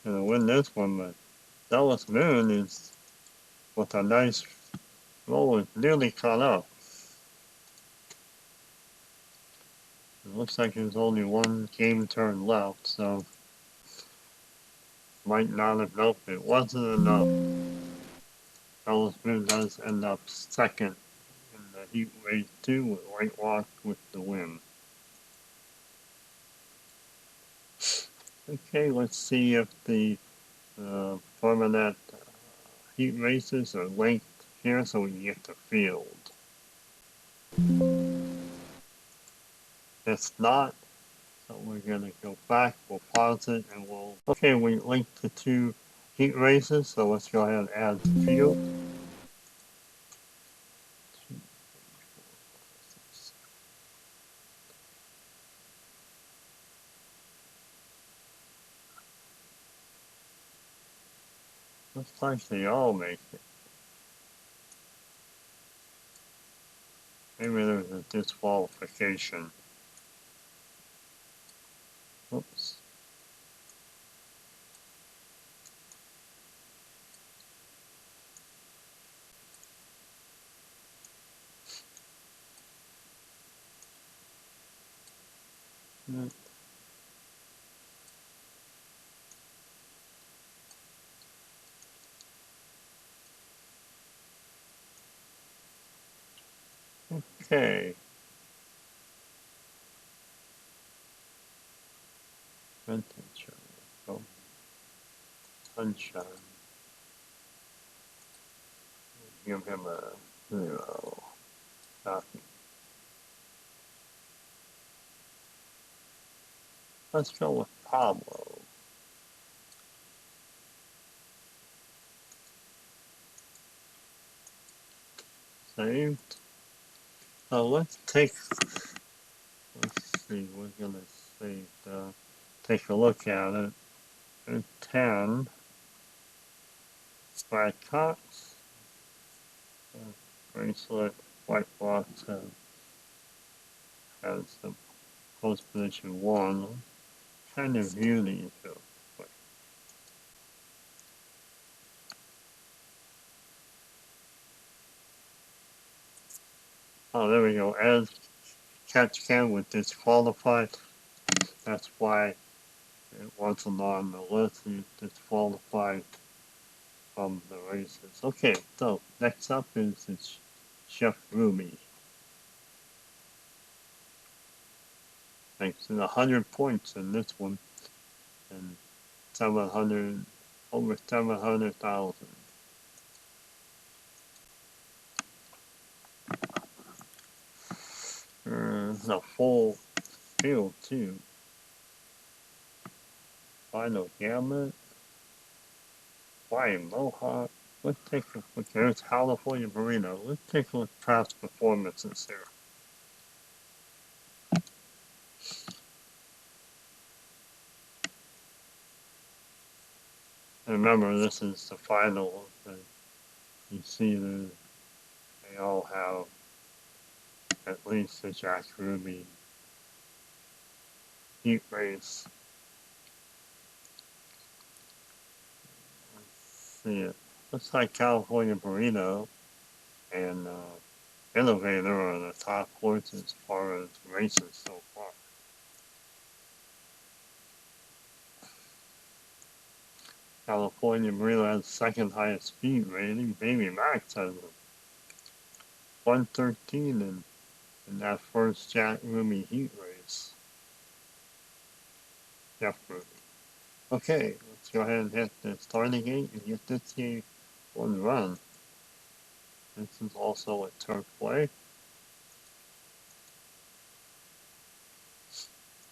gonna win this one, but Dallas Moon is with a nice roll is nearly caught up. It looks like there's only one game turn left, so might not have helped. It wasn't enough. Dallas Moon does end up second in the heat race 2 with White Fox with the win. Okay, let's see if the format heat races are linked here so we can get the field. It's not, so we're gonna go back, we'll pause it, and we'll, okay, we linked the 2 heat races, so let's go ahead and add the field. Looks like they all make it. Maybe there's a disqualification. Oops. Okay. Vintage. Oh, sunshine. Give him a 0. Copy. Let's go with Pablo. Saved. So let's see, we're gonna save, take a look at it. There's 10. Brad Cox, bracelet, White Fox has the post position 1. Kind of view these real quick. Oh, there we go. As catch can with disqualified. That's why it wasn't on the list. He's disqualified from the races. Okay, so next up is Chef Ruby. Thanks to 100 points in this one, and 700, over 700,000. It's a full field too. Final Gamut, Flying Mohawk. Let's take a look. There's California Marino. Let's take a look at past performances here. And remember, this is the final. You see they all have at least the Jack Ruby heat race. Let's see it. Looks like California Burrito and Innovator are the top horses as far as races so far. California Burrito has second highest speed rating. Baby Max has a 113 in that first Jack Ruby heat race. Jeff Ruby. Okay, let's go ahead and hit the starting gate and get this game on run. This is also a turf play.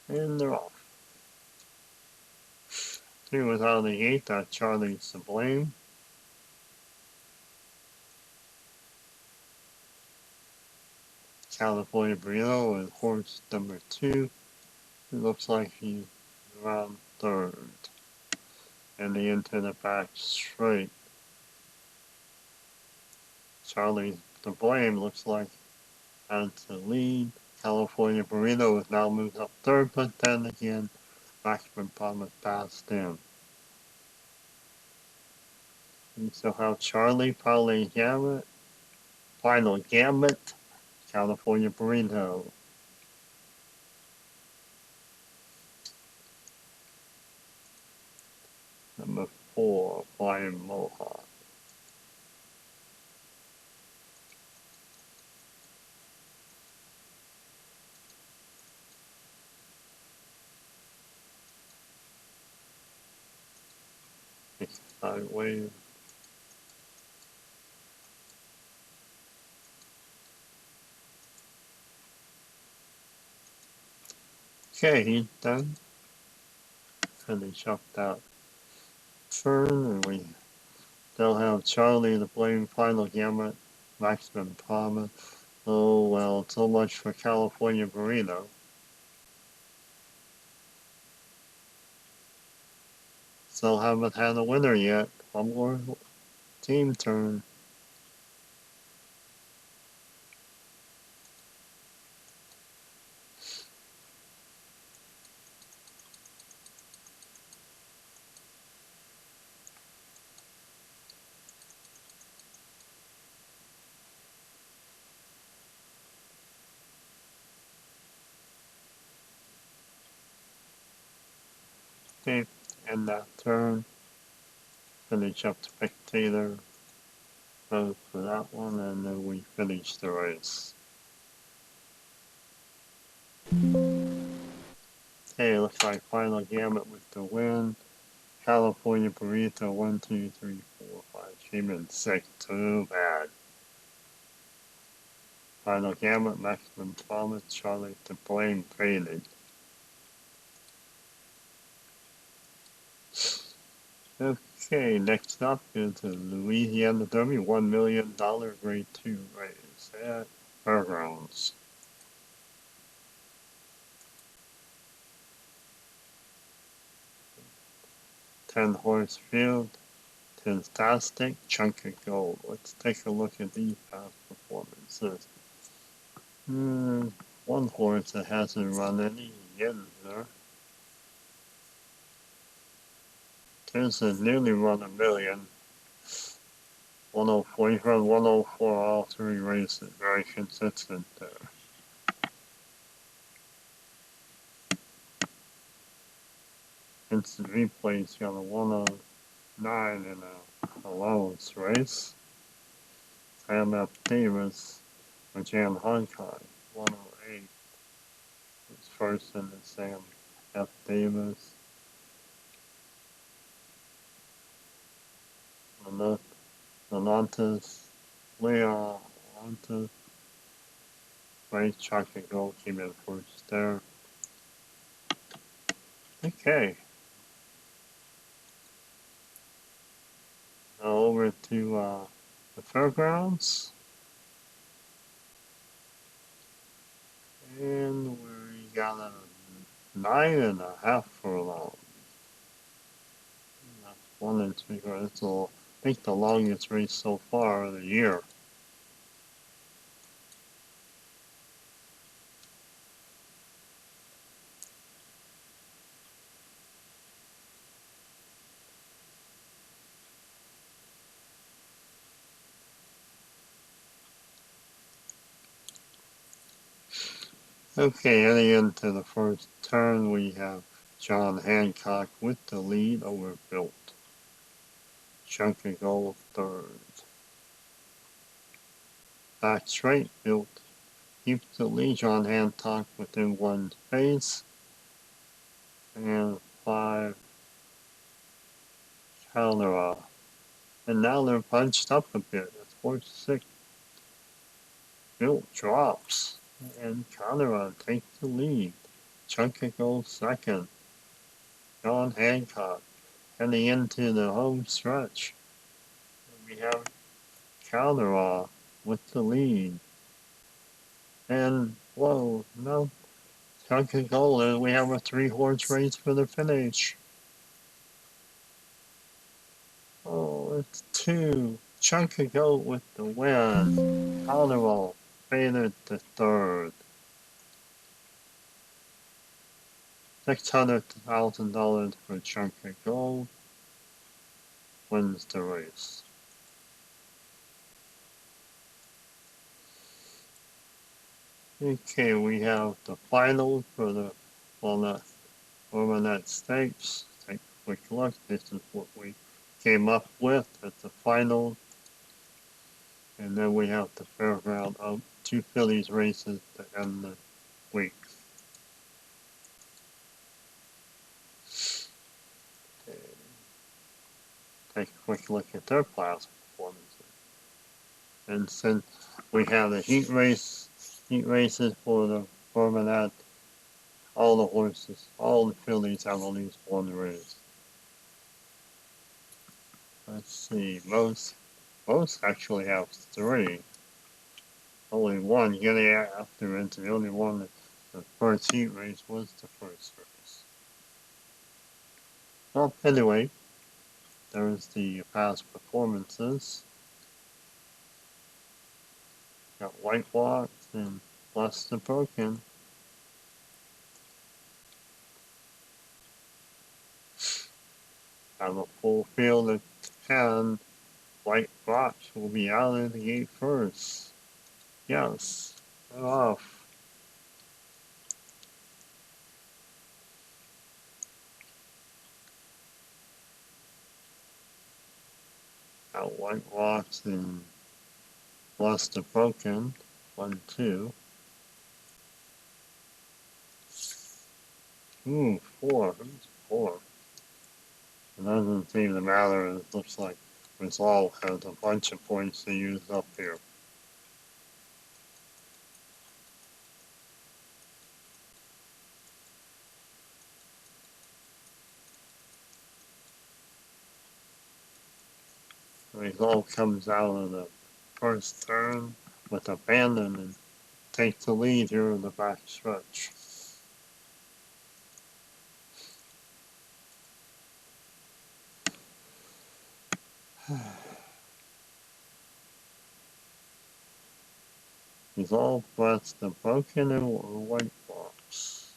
And they're off. 2 was out of the gate, that's Charlie Sublime. California Burrito and horse number 2. It looks like he's around third. And the into the back straight. Charlie Sublime looks like has the lead. California Burrito has now moved up third, but then again, Maximum Promise passed him. We still have Charlie, Final Gambit, California Burrito. Number 4, Flying Mohawk. Sideways. Okay, he's done. Finish up that turn, and we still have Charlie the Blame, Final Gambit, Maximum Promise. Oh, well, so much for California Burrito. Still haven't had a winner yet. One more team turn. Okay, end that turn. Finish up Spectator. Vote for that one, and then we finish the race. Okay, looks like Final Gambit with the win. California Burrito 1, 2, 3, 4, 5. Came in 6th. Too bad. Final Gambit, Maximum Promise, Charlie to Blame faded. Okay, next up is the Louisiana Derby $1 million Grade 2 race at Fairgrounds. 10-horse field. Fantastic chunk of gold. Let's take a look at these past performances. One horse that hasn't run any yet there. There's a nearly run $1 million. 104, he's run 104 all 3 races. Very consistent there. Instant replay's got a 109 in a allowance race. Sam F. Davis or Jan Hancock, 108. Was first in the Sam F. Davis. Lanantes, Leon, Lanantes. Race Chocolate Gold came in first there. Okay. Now over to the fairgrounds. And we got a 9.5 furlong. That's 1 3/4. It's I think the longest race so far of the year. Okay, heading into the first turn, we have John Hancock with the lead over Built. Chunk of Gold third. Back straight, Built keeps the lead. John Hancock within one space. And 5 counter. And now they're bunched up a bit. It's horse 6. Built drops. And counter takes the lead. Chunk of Gold second. John Hancock heading into the home stretch. We have Calderon with the lead. And, whoa, no, Chunk of Gold, and we have a 3-horse race for the finish. Oh, it's 2. Chunk of Gold with the win. Calderon faded to third. $600,000 for Chunk of Gold. Wins the race. Okay, we have the final for the Gotham Stakes. Take a quick look. This is what we came up with at the final. And then we have the fairground of 2 fillies races to end the week. Okay. Take a quick look at their class performances. And since we have the heat races for the Gotham, all the horses, all the fillies have at least one race. Let's see, most actually have 3. Only one getting after it. The only one, the first heat race was the first race. Well, anyway, there's the past performances. Got White Walk and Bless the Broken. Have a full field of 10. White Rocks will be out of the gate first. Yes, they're off. Got White Rocks and Bless the Broken. 1, 2. Ooh, 4. Who's 4? It doesn't seem to matter. It looks like Resolve has a bunch of points to use up here. Resolve comes out of the first turn with abandon and takes the lead here in the back stretch. Resolve bless the broken and white box.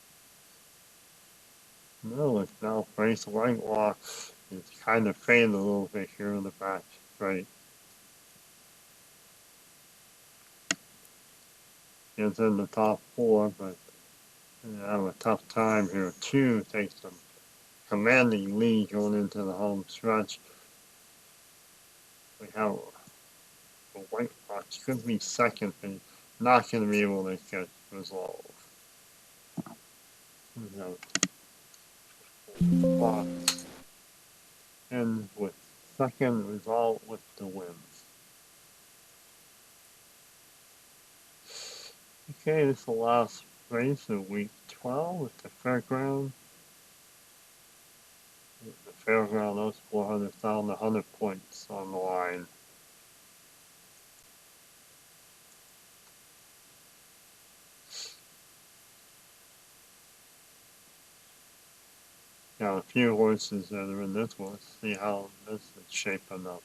No, it's now face white walk. It's kind of faded a little bit here in the back straight. It's in the top 4, but I have a tough time here. 2 takes a commanding lead going into the home stretch. We have a white box, could be second, but not going to be able to get Resolve. Box. And with second Resolve with the win. Okay, this is the last race of week 12 at the fairground. The fairground owes 400,000, 100 points on the line. Got a few horses that are in this one. Let's see how this is shaping up.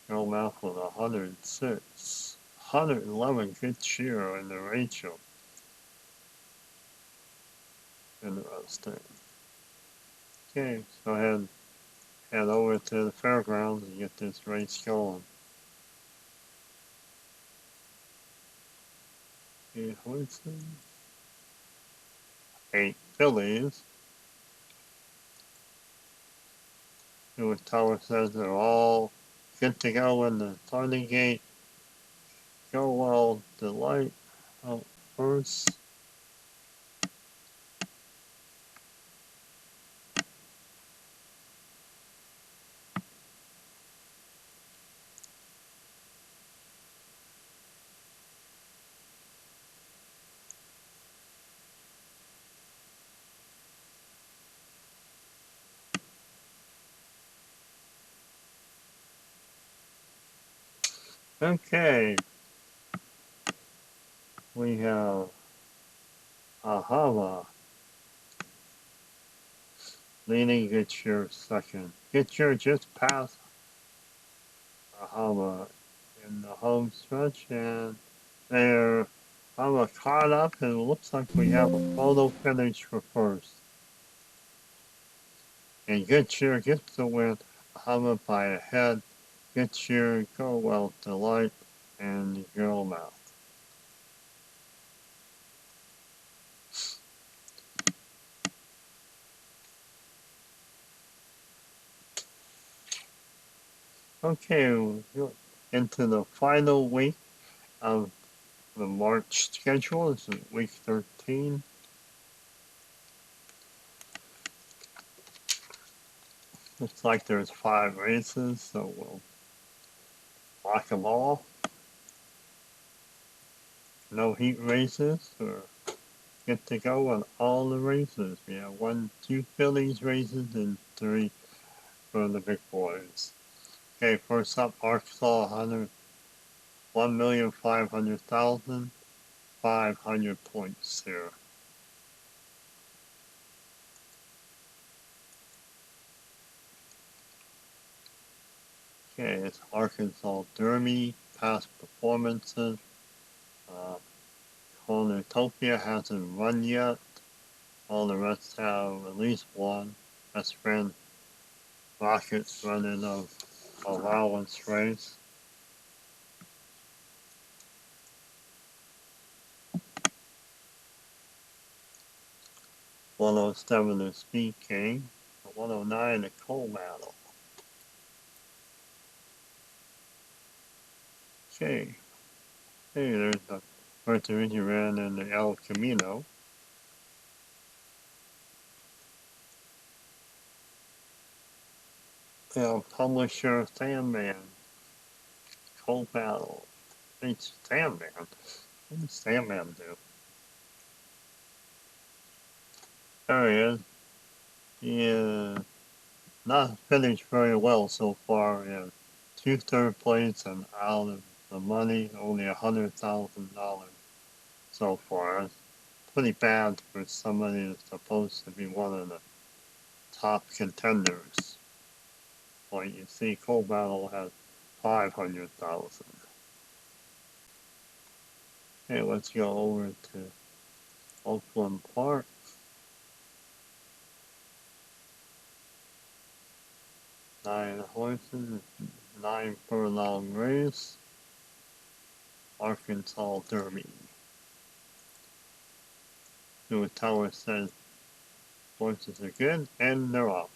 Go mouth with 106. 111 good cheer in the Rachel. Interesting. Okay, so head over to the fairgrounds and get this race going. 8 horses, 8 fillies. The tower says they're all good to go in the starting gate. Go well, delight out first. Okay, we have Ahava leading Getcher second. Getcher just passed Ahava in the home stretch, and they're Ahava caught up, and it looks like we have a photo finish for first. And Getcher gets the win. Ahava by a head. Getcher, go well, delight, and girl mouth. Okay, we're into the final week of the March schedule. It's week 13. Looks like there's 5 races, so we'll lock them all. No heat races. We're good to go on all the races. We have 2 fillies races and 3 for the big boys. Okay, first up, Arkansas 1,500,000, 500 points here. Okay, it's Arkansas Derby, past performances. Uh, Cornutopia hasn't run yet. All the rest have at least one. Best friend Rockets running of allowance race. 107 is Speed King. 109 is Coal Battle. Okay. Hey, there's the Puerto Rican ran in the El Camino. Publisher Sandman. Coal Battle. It's Sandman. What does Sandman do? There he is. He not finished very well so far. We have 2 third place and out of the money, only $100,000 so far. That's pretty bad for somebody that's supposed to be one of the top contenders. Well, you see, Coal Battle has 500,000. Okay, let's go over to Oakland Park. 9 horses, 9 furlong race. Arkansas Derby. The tower says horses are good, and they're off.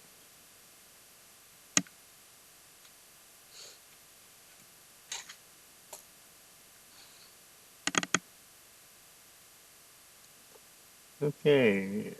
Okay.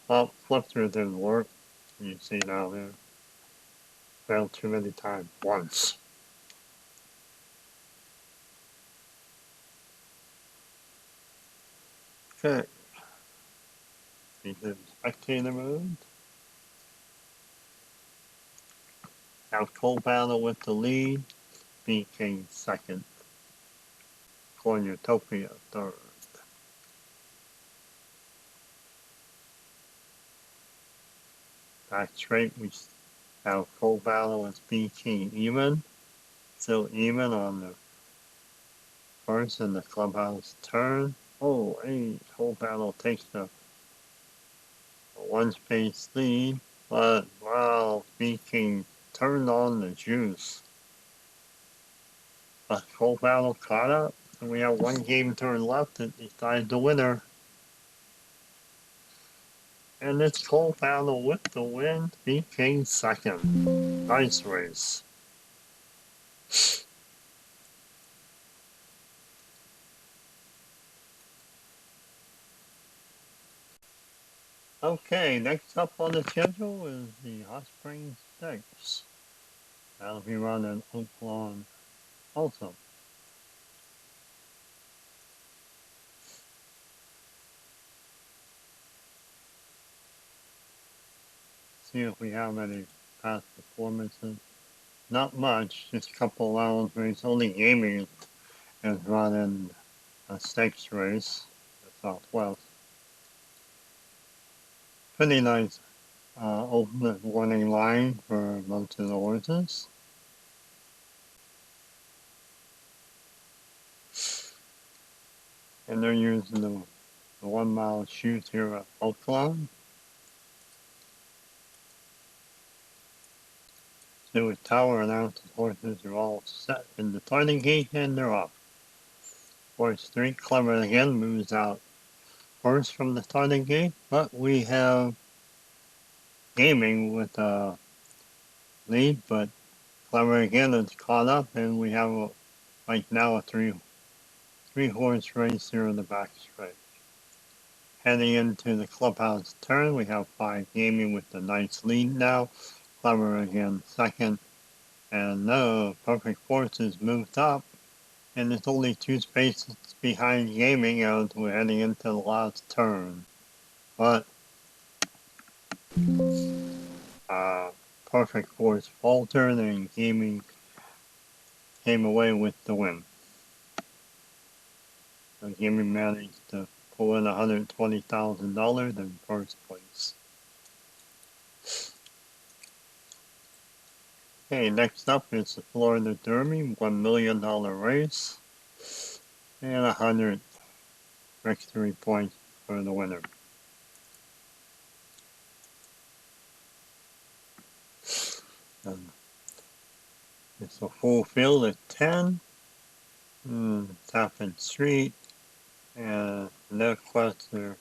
Well, Flipster didn't work. You see now there. Failed too many times. Once. Okay. into spectator mode. Have Coal Battle with the lead, BK second, Cornucopia third. Back straight, we have Coal Battle with BK even, still even on the first in the clubhouse turn. Oh, hey, Coal Battle takes the one space lead, but wow, BK turned on the juice. But Coal Battle caught up, and we have one game turn left to decide the winner. And it's Coal Battle with the win, BK second. Nice race. Okay, next up on the schedule is the Hot Springs Stakes. That'll be run in Oak Lawn also. See if we have any past performances. Not much, just a couple allowance races. Only Gaming is running a stakes race at Southwest. Pretty nice open warning line for most of the horses. And they're using the 1 mile chute here at Oaklawn. So Tower announced the horses are all set in the starting gate and they're off. Horse 3, Clever again, moves out first from the starting gate, but we have Gaming with a lead, but Clever again is caught up, and we have right now a three horse race here in the back stretch. Heading into the clubhouse turn, we have 5 Gaming with the nice lead now. Clever again second, and no, Perfect Force has moved up, and it's only 2 spaces behind Gaming as we're heading into the last turn. But Perfect Force faltered, and Gaming came away with the win. So Gaming managed to pull in $120,000 in first place. Okay, next up is the Florida Derby, $1 million race, and 100 victory points for the winner. It's a full field at 10. Tappan Street and Quest are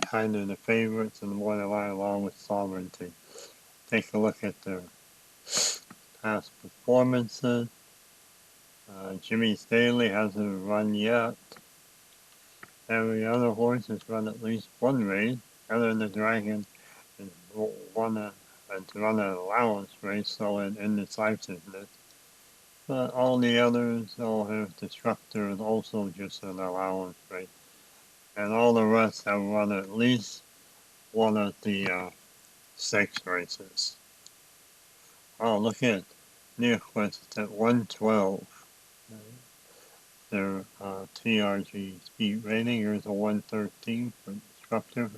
kind of the favorites and the one that lie along with Sovereignty. Take a look at their past performances. Jimmy Staley hasn't run yet. Every other horse has run at least one race. Other than the Dragon has run an allowance race, so in indecisiveness. But all the others all have Destructor and also just an allowance race. And all the rest have run at least one of the 6 races. Oh, look at Neoquest, it's at 112. Their TRG speed rating is a 113 for Destructor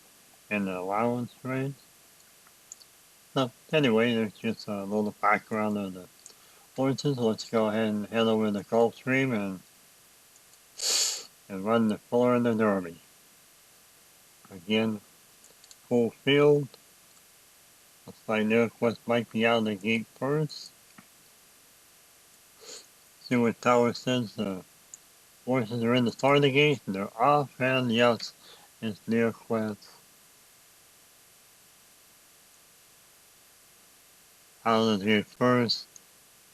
and the allowance race. So anyway, there's just a little background of the horses. Let's go ahead and head over to the Gulfstream and run the Florida Derby. Again, full field. Looks like Northwest might be out of the gate first. See what Tower says. The horses are in the starting gate. They're off, and yes, it's Northwest out of the gate first.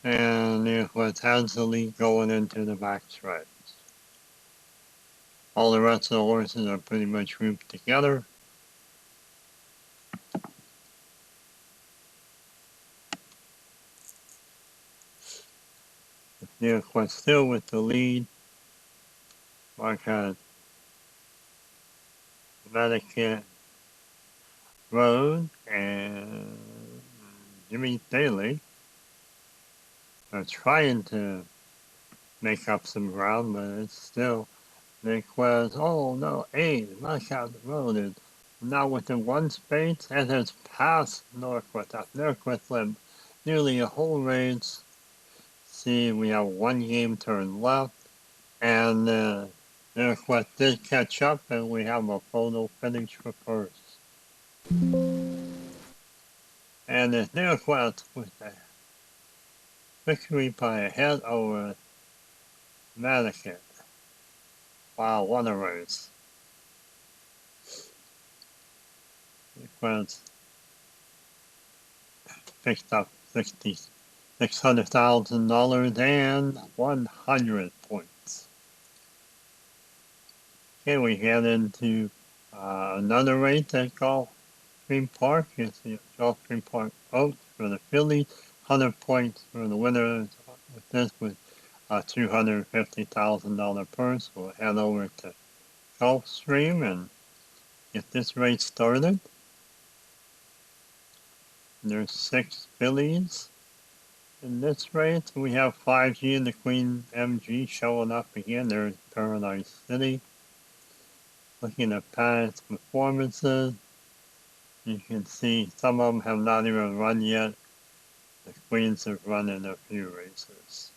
And Northwest has the lead going into the back stretch. All the rest of the horses are pretty much grouped together. Northwest still with the lead. Mark had Medicare Road and Jimmy Daly are trying to make up some ground, but it's still Nick was, oh no, 8, knock out the road, and now within one space, and has passed Norquist. Norquist led nearly a whole race. See, we have one game turn left, and Norquist did catch up, and we have a photo finish for first. And it's Norquist with the victory by a head over Madigan. Wow, what a race. Norquist picked up $600,000 and 100 points. Okay, we head into another race at Gulfstream Park. It's the Gulfstream Park Oaks for the Phillies. 100 points for the winner with this with a $250,000 purse. We'll head over to Gulfstream and get this race started. There's 6 Phillies. In this race, we have 5G and the Queen MG showing up again. There's Paradise City. Looking at past performances, you can see some of them have not even run yet. The Queens have run in a few races.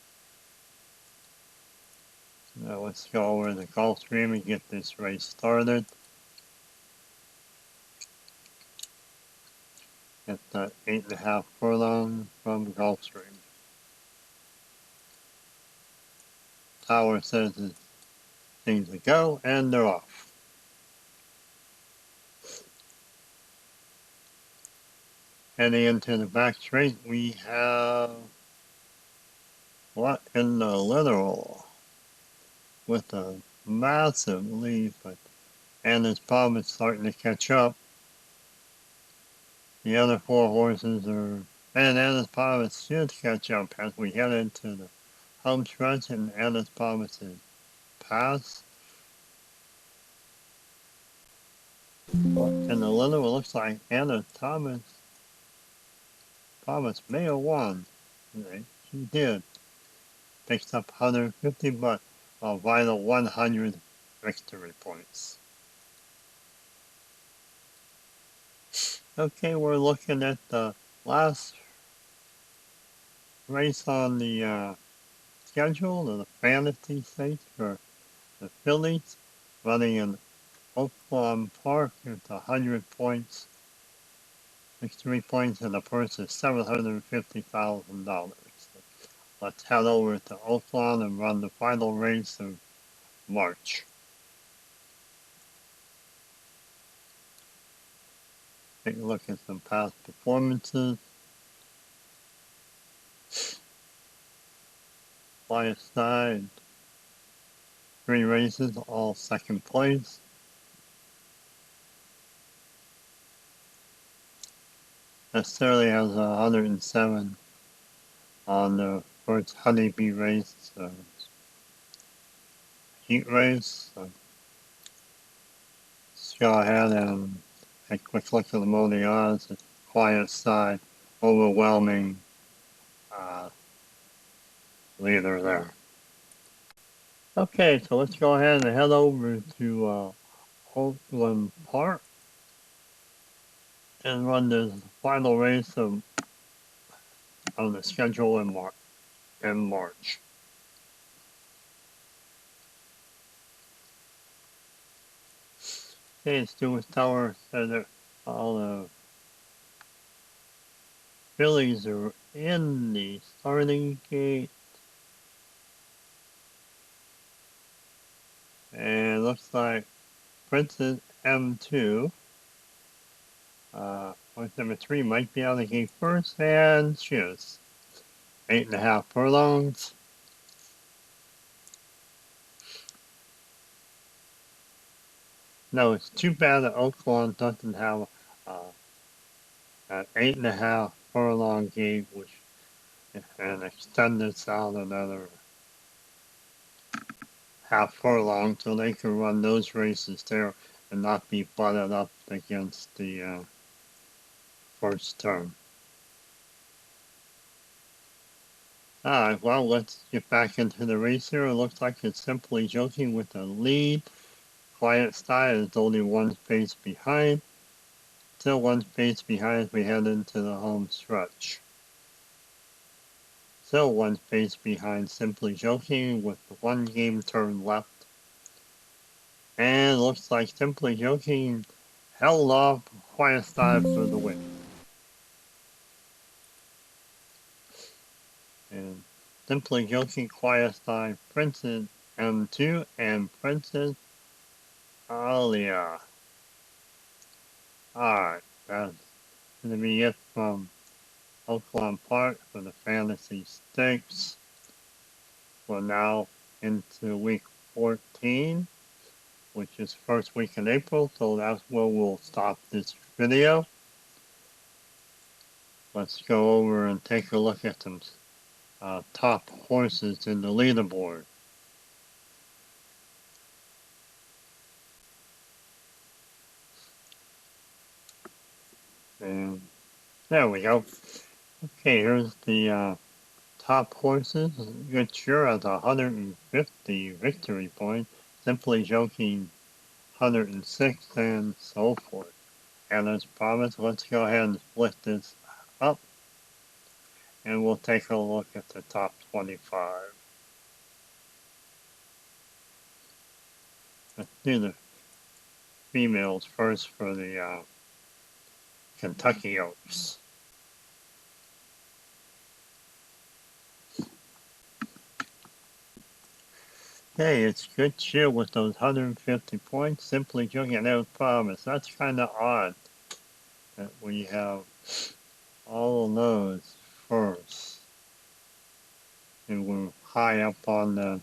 Now let's go over the Gulfstream and get this race started. At the 8.5 furlong from Gulfstream. Tower says it's things to go, and they're off. Heading into the back straight, we have What in the Literal with a massive lead, but Anna's Pub is starting to catch up. The other 4 horses are, and Anna's Promise should catch up as we head into the home stretch, and Anna's Promise is past. And the little it looks like Anna Promise may have won. Right? She did. Picks up 150, but a vital 100 victory points. Okay, we're looking at the last race on the schedule of the Fantasy Stakes for the Phillies, running in Oakland Park. It's 100 points, 63 points, and the purse is $750,000. So let's head over to Oakland and run the final race of March. Take a look at some past performances. Bias side, 3 races, all second place. Necessarily has 107 on the first Honeybee race, heat race. So let's go ahead and take a quick look at the Money odds. Quiet side, overwhelming leader there. Okay, so let's go ahead and head over to Oakland Park and run the final race on the schedule in March. Okay, Stuart Tower said that all the Phillies are in the starting gate. And it looks like Princess M2, horse number 3, might be out of the gate first, and she is. 8.5 furlongs. No, it's too bad that Oakland doesn't have an 8.5 furlong gate, which and extend this out another half furlong so they can run those races there and not be butted up against the first turn. Alright, well, let's get back into the race here. It looks like it's Simply Joking with the lead. Quiet Style is only one space behind. Still one space behind as we head into the home stretch. Still one space behind Simply Joking with one game turn left. And looks like Simply Joking held off Quiet Style for the win. And Simply Joking, Quiet Style, Princess M2, and Princess Alia. Alright, that's going to be it from Oakland Park for the Fantasy Stakes. We're now into week 14, which is first week in April, so that's where we'll stop this video. Let's go over and take a look at some top horses in the leaderboard. And there we go. Okay, here's the top horses. Good Sure has 150 victory points. Simply Joking 106 and so forth. And as promised, let's go ahead and split this up. And we'll take a look at the top 25. Let's do the females first for the Kentucky Oaks. Okay, it's Good Cheer with those 150 points. Simply Joking and as promised. That's kind of odd that we have all of those first. And we're high up on the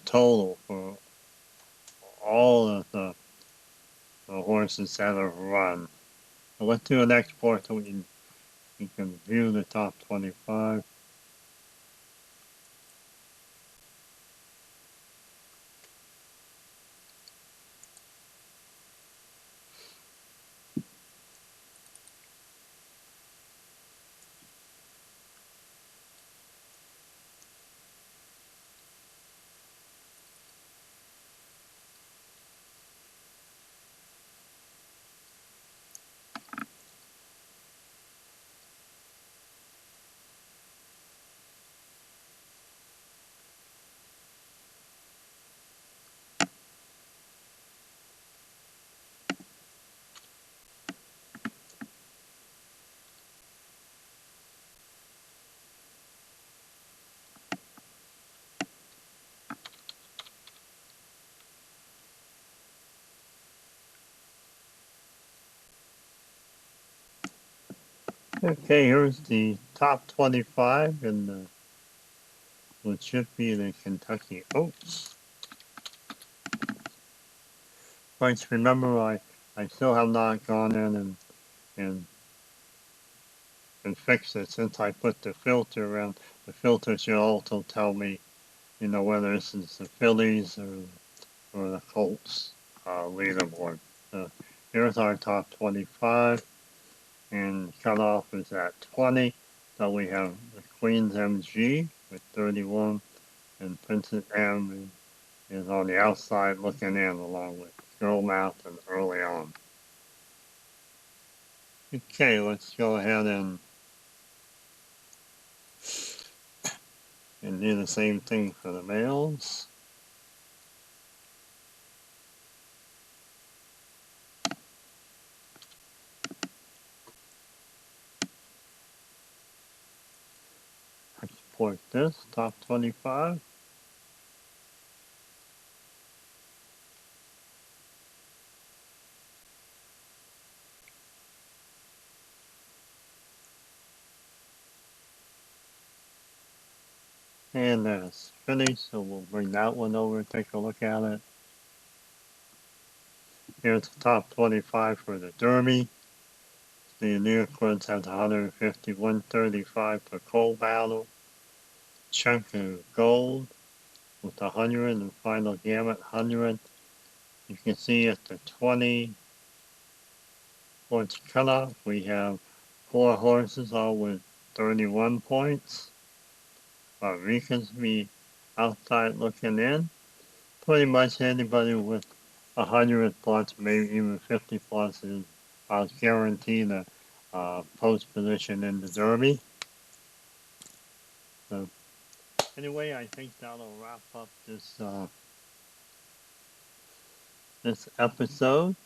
total for all of the horses that have run. So let's do an export so we can view the top 25. Okay, here's the top 25 in the what should be the Kentucky Oaks. But remember, I still have not gone in and fixed it since I put the filter around. The filter should also tell me, whether this is the Phillies or the Colts leaderboard. So here's our top 25, and cutoff is at 20. So we have the Queen's MG with 31, and Princess M is on the outside looking in along with Girl Mouth and Early On. Okay, let's go ahead and do the same thing for the males. Export this, top 25. And that's finished, so we'll bring that one over and take a look at it. Here's the top 25 for the Derby. The Unicorns has 150, 135 per coal battle. Chunk of Gold with 100 and Final Gamut 100. You can see at the 20, points cutoff. We have 4 horses, all with 31 points. Rika's be outside looking in. Pretty much anybody with 100 plus, maybe even 50 plus, is guaranteed a post position in the Derby. So, anyway, I think that'll wrap up this episode.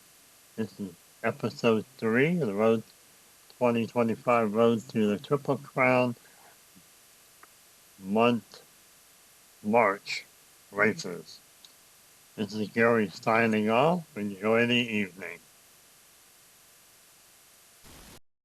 This is episode 3 of the Road 2025 Road to the Triple Crown month March races. This is Gary signing off. Enjoy the evening.